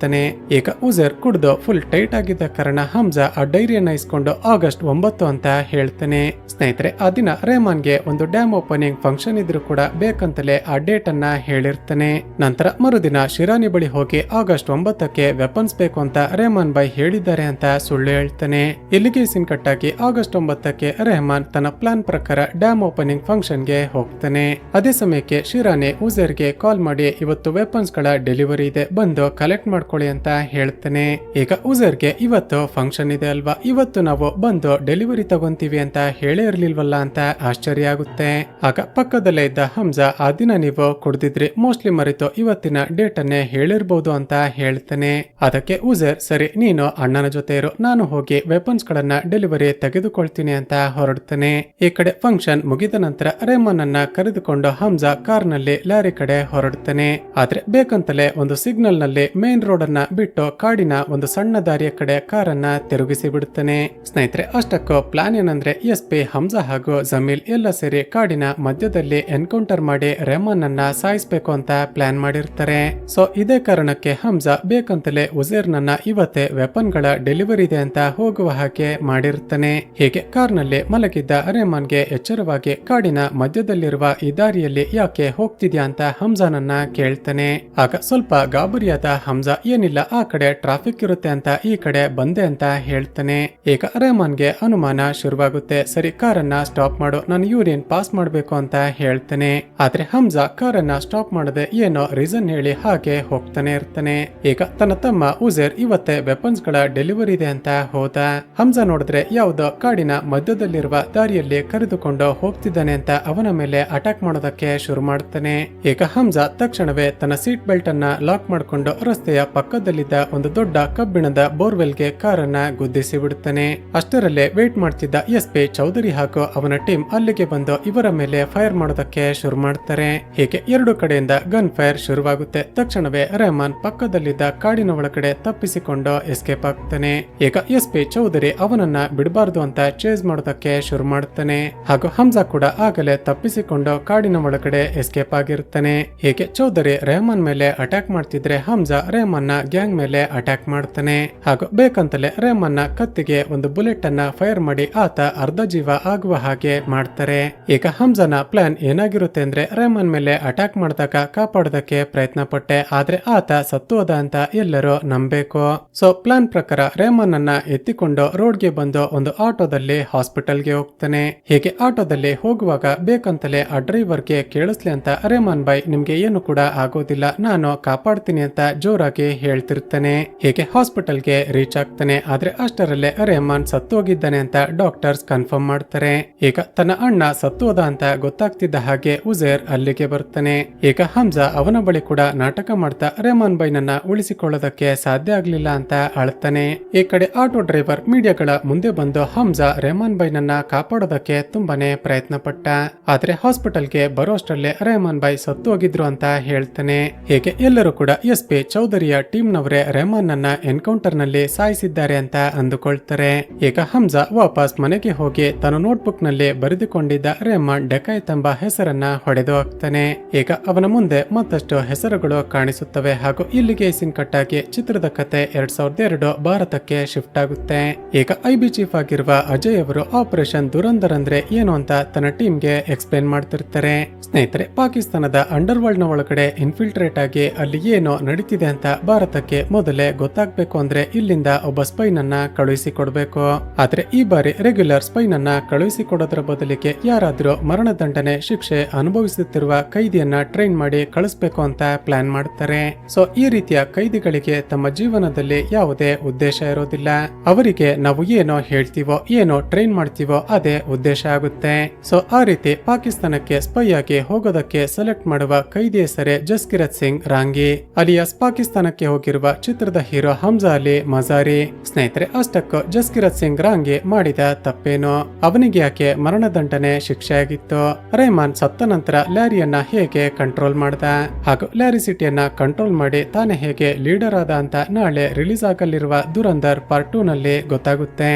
ಈಗ ಉಜೇರ್ ಕುಡ್ದು ಫುಲ್ ಟೈಟ್ ಆಗಿದ್ದ ಕಾರಣ ಹಮ್ಜಾ ಆ ಡೈರಿಯನ್ನ ಇಸ್ಕೊಂಡು ಆಗಸ್ಟ್ 9 ಅಂತ ಹೇಳ್ತಾನೆ. ಸ್ನೇಹಿತರೆ, ಆ ದಿನ ರೆಹಮಾನ್ಗೆ ಒಂದು ಡ್ಯಾಮ್ ಓಪನಿಂಗ್ ಫಂಕ್ಷನ್ ಇದ್ರೂ ಕೂಡ ಬೇಕಂತಲೇ ಆ ಡೇಟ್ ಅನ್ನ ಹೇಳಿರ್ತಾನೆ. ನಂತರ ಮರುದಿನ ಶಿರಾನಿ ಬಳಿ ಹೋಗಿ ಆಗಸ್ಟ್ 9ಕ್ಕೆ ವೆಪನ್ಸ್ ಬೇಕು ಅಂತ ರೆಹಮಾನ್ ಬಾಯ್ ಹೇಳಿದ್ದಾರೆ ಅಂತ ಸುಳ್ಳು ಹೇಳ್ತಾನೆ. ಇಲ್ಲಿಗೆ ಸೀನ್ ಕಟ್ಟಾಗಿ ಆಗಸ್ಟ್ 9ಕ್ಕೆ ರೆಹಮಾನ್ ತನ್ನ ಪ್ಲಾನ್ ಪ್ರಕಾರ ಡ್ಯಾಮ್ ಓಪನಿಂಗ್ ಫಂಕ್ಷನ್ ಗೆ ಹೋಗ್ತಾನೆ. ಅದೇ ಸಮಯಕ್ಕೆ ಶಿರಾನಿ ಉಜೇರ್ಗೆ ಕಾಲ್ ಮಾಡಿ ಇವತ್ತು ವೆಪನ್ಸ್ ಗಳ ಡೆಲಿವರಿ ಇದೆ, ಬಂದು ಕಲೆಕ್ಟ್ ಮಾಡ್ಕೊಳ್ಳಿ ಅಂತ ಹೇಳ್ತಾನೆ. ಈಗ ಉಜೇರ್ಗೆ ಇವತ್ತು ಫಂಕ್ಷನ್ ಇದೆ ಅಲ್ವಾ, ಇವತ್ತು ನಾವು ಬಂದು ಡೆಲಿವರಿ ತಗೊಂತೀವಿ ಅಂತ ಹೇಳೇ ಇರ್ಲಿಲ್ವಲ್ಲ ಅಂತ ಆಶ್ಚರ್ಯ ಆಗುತ್ತೆ. ಆಗ ಪಕ್ಕದಲ್ಲೇ ಇದ್ದ ಹಮ್ಜಾ, ಆ ದಿನ ನೀವು ಕುಡ್ದಿದ್ರಿ, ಮೋಸ್ಟ್ಲಿ ಮರೆತು ಇವತ್ತಿನ ಡೇಟ್ ಅನ್ನೇ ಹೇಳಿರ್ಬಹುದು ಅಂತ ಹೇಳ್ತಾನೆ. ಅದಕ್ಕೆ ಉಜೇರ್, ಸರಿ ನೀನು ಅಣ್ಣನ ಜೊತೆ ಇರು, ನಾನು ಹೋಗಿ ವೆಪನ್ಸ್ ಗಳನ್ನ ಡೆಲಿವರಿ ತೆಗೆದುಕೊಳ್ತೀನಿ ಅಂತ ಹೊರಡ್ತಾನೆ. ಈ ಕಡೆ ಫಂಕ್ಷನ್ ಮುಗಿದ ನಂತರ ರೆಹಮಾನ್ ಅನ್ನ ಕರೆದುಕೊಂಡು ಹಮ್ಜಾ ಕಾರ್ ನಲ್ಲಿ ಲಾರಿ ಕಡೆ ಹೊರಡ್ತಾನೆ. ಆದ್ರೆ ಬೇಕಂತಲೇ ಒಂದು ಸಿಗ್ನಲ್ ನಲ್ಲಿ ಮೇನ್ ರೋಡ್ ಅನ್ನ ಬಿಟ್ಟು ಕಾಡಿನ ಒಂದು ಸಣ್ಣ ದಾರಿಯ ಕಡೆ ಕಾರನ್ನ ತಿರುಗಿಸಿ ಬಿಡುತ್ತಾನೆ. ಸ್ನೇಹಿತರೆ, ಅಷ್ಟಕ್ಕೂ ಪ್ಲಾನ್ ಏನಂದ್ರೆ SP ಹಮ್ಜಾ ಹಾಗೂ ಜಮೀಲ್ ಎಲ್ಲ ಸೇರಿ ಕಾಡಿನ ಮಧ್ಯದಲ್ಲಿ ಎನ್ಕೌಂಟರ್ ಮಾಡಿ ರೆಹಮಾನ್ ಅನ್ನ ಸಾಯಿಸಬೇಕು ಅಂತ ಪ್ಲಾನ್ ಮಾಡಿರ್ತಾರೆ. ಸೊ ಇದೇ ಕಾರಣಕ್ಕೆ ಹಮ್ಜಾ ಬೇಕಂತಲೇ ಉಜೇರ್ ನನ್ನ ಇವತ್ತೇ ವೆಪನ್ ಗಳ ಡೆಲಿವರಿ ಇದೆ ಅಂತ ಹೋಗುವ ಹಾಗೆ ಮಾಡಿರ್ತಾನೆ. ಹೀಗೆ ಕಾರ್ನಲ್ಲಿ ಮಲಗಿದ್ದ ರೆಹಮಾನ್ಗೆ ಎಚ್ಚರವಾಗಿ ಕಾಡಿನ ಮಧ್ಯದಲ್ಲಿರುವ ಈ ದಾರಿಯಲ್ಲಿ ಯಾಕೆ ಹೋಗ್ತಿದ್ಯಾ ಅಂತ ಹಮ್ಜಾನನ್ನ ಕೇಳ್ತಾನೆ. ಆಗ ಸ್ವಲ್ಪ ಗಾಬರಿಯಾದ ಹಮ್ಜಾ ಏನಿಲ್ಲ ಆ ಕಡೆ ಟ್ರಾಫಿಕ್ ಇರುತ್ತೆ ಅಂತ ಈ ಕಡೆ ಬಂದೆ ಅಂತ ಹೇಳ್ತಾನೆ. ಈಗ ರೆಹಮಾನ್ಗೆ ಅನುಮಾನ ಶುರುವಾಗುತ್ತೆ. ಸರಿ, ಕಾರನ್ನ ಸ್ಟಾಪ್ ಮಾಡು, ನಾನು ಯೂರಿನ್ ಪಾಸ್ ಮಾಡ್ಬೇಕು ಅಂತ ಹೇಳ್ತಾನೆ. ಆದ್ರೆ ಹಮ್ಜಾ ಕಾರನ್ನ ಸ್ಟಾಪ್ ಮಾಡದೆ ಏನೋ ರೀಸನ್ ಹೇಳಿ ಹಾಗೆ ಹೋಗ್ತಾನೆ ಇರ್ತಾನೆ. ಈಗ ತನ್ನ ತಮ್ಮ ಉಜೇರ್ ಇವತ್ತೇ ವೆಪನ್ಸ್ ಗಳ ಡೆಲಿವರಿ ಇದೆ ಅಂತ ಹೋದ. ಹಮ್ಜಾ ನೋಡಿದ್ರೆ ಯಾವುದೋ ಕಾಡಿನ ಮಧ್ಯದಲ್ಲಿರುವ ದಾರಿಯಲ್ಲಿ ಕರೆದುಕೊಂಡು ಹೋಗ್ತಿದ್ದಾನೆ ಅಂತ ಅವನ ಮೇಲೆ ಅಟ್ಯಾಕ್ ಮಾಡೋದಕ್ಕೆ ಶುರು ಮಾಡ್ತಾನೆ. ಈಗ ಹಮ್ಜಾ ತಕ್ಷಣವೇ ತನ್ನ ಸೀಟ್ ಬೆಲ್ಟ್ ಅನ್ನ ಲಾಕ್ ಮಾಡಿಕೊಂಡು ರಸ್ತೆಯ ಪಕ್ಕದಲ್ಲಿದ್ದ ಒಂದು ದೊಡ್ಡ ಕಬ್ಬಿಣದ ಬೋರ್ವೆಲ್ಗೆ ಕಾರನ್ನ ಗುದ್ದಿಸಿ ಬಿಡುತ್ತಾನೆ. ಅಷ್ಟರಲ್ಲೇ ವೇಟ್ ಮಾಡ್ತಿದ್ದ SP ಚೌಧರಿ ಹಾಗೂ ಅವನ ಟೀಮ್ ಅಲ್ಲಿಗೆ ಬಂದು ಇವರ ಮೇಲೆ ಫೈರ್ ಮಾಡೋದಕ್ಕೆ ಶುರು ಮಾಡ್ತಾರೆ. ಹೀಗೆ ಎರಡು ಕಡೆಯಿಂದ ಗನ್ ಫೈರ್ ಶುರುವಾಗುತ್ತೆ. ತಕ್ಷಣವೇ ರೆಹಮಾನ್ ಪಕ್ಕದಲ್ಲಿದ್ದ ಕಾಡಿನ ಒಳಗಡೆ ತಪ್ಪಿಸಿಕೊಂಡು ಎಸ್ಕೇಪ್ ಆಗ್ತಾನೆ. ಈಗ SP ಚೌಧರಿ ಅವನನ್ನ ಬಿಡಬಾರ್ದು ಅಂತ ಚೇಸ್ ಮಾಡೋದಕ್ಕೆ ಶುರು ಮಾಡುತ್ತಾನೆ. ಹಾಗೂ ಹಮ್ಜಾ ಕೂಡ ಆಗಲೇ ತಪ್ಪಿಸಿಕೊಂಡು ಕಾಡಿನ ಒಳಗಡೆ ಎಸ್ಕೇಪ್ ಆಗಿರುತ್ತಾನೆ. ಹೀಗೆ ಚೌಧರಿ ರೆಹಮಾನ್ ಮೇಲೆ ಅಟ್ಯಾಕ್ ಮಾಡ್ತಿದ್ರೆ ಹಮ್ಜಾ ರೆಹಮಾನ್ ನ ಗ್ಯಾಂಗ್ ಮೇಲೆ ಅಟ್ಯಾಕ್ ಮಾಡ್ತಾನೆ. ಹಾಗೂ ಬೇಕಂತಲೇ ರೆಹಮಾನ್ ನ ಕತ್ತಿಗೆ ಒಂದು ಬುಲೆಟ್ ಅನ್ನ ಫೈರ್ ಮಾಡಿ ಆತ ಅರ್ಧ ಜೀವ ಆಗುವ ಹಾಗೆ ಮಾಡ್ತಾರೆ. ಈಗ ಹಮ್ಜಾನ ಪ್ಲಾನ್ ಏನಾಗಿರುತ್ತೆ ಅಂದ್ರೆ ರೆಹಮಾನ್ ಮೇಲೆ ಅಟ್ಯಾಕ್ ಮಾಡಿದಾಗ ಕಾಪಾಡೋದಕ್ಕೆ ಪ್ರಯತ್ನ ಪಟ್ಟೆ, ಆದ್ರೆ ಆತ ಸತ್ತೋದ ಅಂತ ಎಲ್ಲರೂ ನಂಬಬೇಕು. ಸೊ ಪ್ಲಾನ್ ಪ್ರಕಾರ ರೆಹಮಾನ್ ಅನ್ನ ಎತ್ತಿಕೊಂಡು ರೋಡ್ಗೆ ಬಂದು ಒಂದು ಆಟೋದಲ್ಲಿ ಹಾಸ್ಪಿಟಲ್ಗೆ ಹೋಗ್ತಾನೆ. ಹೀಗೆ ಆಟೋದಲ್ಲಿ ಹೋಗುವಾಗ ಬೇಕಂತಲೇ ಆ ಡ್ರೈವರ್ಗೆ ಕೇಳಿಸ್ಲಿ ಅಂತ ರೆಹಮಾನ್ ಬಾಯ್ ನಿಮ್ಗೆ ಏನು ಕೂಡ ಆಗೋದಿಲ್ಲ, ನಾನು ಕಾಪಾಡ್ತೀನಿ ಅಂತ ಜೋರಾಗಿ ಹೇಳ್ತಿರ್ತಾನೆ. ಹೀಗೆ ಹಾಸ್ಪಿಟಲ್ಗೆ ರೀಚ್ ಆಗ್ತಾನೆ. ಆದ್ರೆ ಅಷ್ಟರಲ್ಲೇ ರೆಹಮಾನ್ ಸತ್ತೋಗಿದ್ದಾನೆ ಅಂತ ಡಾಕ್ಟರ್ಸ್ ಕನ್ಫರ್ಮ್ ಮಾಡ್ತಾರೆ. ಈಗ ತನ್ನ ಅಣ್ಣ ಸತ್ತೋದ ಅಂತ ಗೊತ್ತಾಗ್ತಿದ್ದ ಹಾಗೆ ಉಜೇರ್ ಅಲ್ಲಿಗೆ ಬರ್ತಾನೆ. ಈಗ ಹಮ್ಜಾ ಅವನ ಬಳಿ ಕೂಡ ನಾಟಕ ಮಾಡ್ತಾ ರೆಹಮಾನ್ ಬಾಯ್ ನನ್ನ ಉಳಿಸಿಕೊಳ್ಳೋದಕ್ಕೆ ಸಾಧ್ಯ ಆಗ್ಲಿಲ್ಲ ಅಂತ ಅಳ್ತಾನೆ. ಈ ಕಡೆ ಆಟೋ ಡ್ರೈವರ್ ಮೀಡಿಯಾಗಳ ಮುಂದೆ ಬಂದು ಹಮ್ಜಾ ರೆಹಮಾನ್ ಬಾಯ್ ನನ್ನ ಕಾಪಾಡೋದಕ್ಕೆ ತುಂಬಾನೇ ಪ್ರಯತ್ನ ಪಟ್ಟ, ಆದ್ರೆ ಹಾಸ್ಪಿಟಲ್ಗೆ ಬರೋಷ್ಟರಲ್ಲೇ ರೆಹಮಾನ್ ಬಾಯ್ ಸತ್ತು ಹೋಗಿದ್ರು ಅಂತ ಹೇಳ್ತಾನೆ. ಹೀಗೆ ಎಲ್ಲರೂ ಕೂಡ SP ಚೌಧರಿಯ ಟೀಮ್ ನವರೇ ರೆಹಮಾನ್ ನನ್ನ ಎನ್ಕೌಂಟರ್ ನಲ್ಲಿ ಸಾಯಿಸಿದ್ದಾರೆ ಅಂತ ಅಂದುಕೊಳ್ತಾರೆ. ಈಗ ಹಮ್ಜಾ ವಾಪಸ್ ಮನೆಗೆ ಹೋಗಿ ತನ್ನ ನೋಟ್ಬುಕ್ ನಲ್ಲಿ ಬರೆದುಕೊಂಡಿದ್ದ ರೆಹಮಾನ್ ಡೆಕಾಯತ್ ಎಂಬ ಹೆಸರನ್ನ ಹೊಡೆದು ಹಾಕ್ತಾನೆ. ಈಗ ಅವನ ಮುಂದೆ ಮತ್ತಷ್ಟು ಹೆಸರುಗಳು ಕಾಣಿಸುತ್ತವೆ ಹಾಗೂ ಇಲ್ಲಿಗೆ ಸೀನ್ ಕಟ್ ಆಗಿ ಚಿತ್ರದ ಕತೆ 2002 ಭಾರತಕ್ಕೆ ಶಿಫ್ಟ್ ಆಗುತ್ತೆ. ಈಗ IB ಚೀಫ್ ಆಗಿರುವ ಅಜಯ್ ಅವರು ಆಪರೇಷನ್ ದುರಂಧರ್ ಅಂದ್ರೆ ಏನು ಅಂತ ತನ್ನ ಟೀಮ್ಗೆ ಎಕ್ಸ್ಪ್ಲೇನ್ ಮಾಡ್ತಿರ್ತಾರೆ. ಸ್ನೇಹಿತರೆ, ಪಾಕಿಸ್ತಾನದ ಅಂಡರ್ ವರ್ಲ್ಡ್ ನ ಒಳಗಡೆ ಇನ್ಫಿಲ್ಟ್ರೇಟ್ ಆಗಿ ಅಲ್ಲಿ ಏನೋ ನಡೀತಿದೆ ಅಂತ ಭಾರತಕ್ಕೆ ಮೊದಲೇ ಗೊತ್ತಾಗ್ಬೇಕು ಅಂದ್ರೆ ಇಲ್ಲಿಂದ ಒಬ್ಬ ಸ್ಪೈನ್ ಅನ್ನ ಕಳುಹಿಸಿ ಕೊಡ್ಬೇಕು. ಆದ್ರೆ ಈ ಬಾರಿ ರೆಗ್ಯುಲರ್ ಸ್ಪೈನ್ ಅನ್ನ ಕಳುಹಿಸಿ ಕೊಡೋದ್ರ ಬದಲಿಗೆ ಯಾರಾದ್ರೂ ಮರಣದಂಡನೆ ಶಿಕ್ಷೆ ಅನುಭವಿಸುತ್ತಿರುವ ಕೈದಿಯನ್ನ ಟ್ರೈನ್ ಮಾಡಿ ಕಳಿಸ್ಬೇಕು ಅಂತ ಪ್ಲಾನ್ ಮಾಡ್ತಾರೆ. ಸೊ ಈ ರೀತಿಯ ಕೈದಿಗಳಿಗೆ ತಮ್ಮ ಜೀವನದಲ್ಲಿ ಯಾವುದೇ ಉದ್ದೇಶ ಇರೋದಿಲ್ಲ. ಅವರಿಗೆ ನಾವು ಏನೋ ಹೇಳ್ತೀವೋ ಏನೋ ಟ್ರೈನ್ ಮಾಡ್ತೀವೋ ಅದೇ ಉದ್ದೇಶ ಆಗುತ್ತೆ. ಸೊ ಆ ರೀತಿ ಪಾಕಿಸ್ತಾನಕ್ಕೆ ಸ್ಪೈ ಆಗಿ ಹೋಗೋದಕ್ಕೆ ಸೆಲೆಕ್ಟ್ ಮಾಡುವ ಕೈದಿ ಹೆಸರೇ ಜಸ್ಕಿರತ್ ಸಿಂಗ್ ರಾಂಗಿ ಅಲಿಯಾಸ್ ಪಾಕಿಸ್ತಾನಕ್ಕೆ ಹೋಗಿರುವ ಚಿತ್ರದ ಹೀರೋ ಹಮ್ಜಾ ಅಲಿ ಮಜಾರಿ. ಸ್ನೇಹಿತರೆ, ಅಷ್ಟಕ್ಕೂ ಜಸ್ಕಿರತ್ ಸಿಂಗ್ ರಾಂಗಿ ಮಾಡಿದ ತಪ್ಪೇನು, ಅವನಿಗೆ ಯಾಕೆ ಮರಣದಂಡನೆ ಶಿಕ್ಷೆ ಆಗಿತ್ತು, ರೆಹಮಾನ್ ಸತ್ತ ನಂತರ ಲ್ಯಾರಿಯನ್ನ ಹೇಗೆ ಕಂಟ್ರೋಲ್ ಮಾಡ್ದ ಹಾಗೂ ಲ್ಯಾರಿ ಸಿಟಿಯನ್ನ ಕಂಟ್ರೋಲ್ ಮಾಡಿ ತಾನೇ ಹೇಗೆ ಲೀಡರ್ ಆದ ಅಂತ ನಾಳೆ ರಿಲೀಸ್ ಆಗಲಿರುವ ದುರಂಧರ್ ಪಾರ್ಟ್ 2 ನಲ್ಲಿ ಗೊತ್ತಾಗುತ್ತೆ.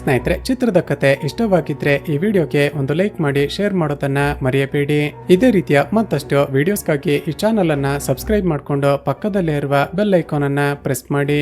ಸ್ನೇಹಿತರೆ, ಚಿತ್ರದ ಕತೆ ಇಷ್ಟವಾಗಿದ್ರೆ ಈ ವಿಡಿಯೋಗೆ ಒಂದು ಲೈಕ್ ಮಾಡಿ ಶೇರ್ ಮಾಡೋದನ್ನ ಮರೆಯಬೇಡಿ. ಇದೇ ರೀತಿಯ ಮತ್ತಷ್ಟು ವಿಡಿಯೋಸ್ಗಾಗಿ ಈ ಚಾನಲ್ ಅನ್ನ ಸಬ್ಸ್ಕ್ರೈಬ್ ಮಾಡಿಕೊಂಡು ಪಕ್ಕದಲ್ಲೇ ಇರುವ ಬೆಲ್ ಐಕಾನ್ ಅನ್ನ ಪ್ರೆಸ್ ಮಾಡಿ.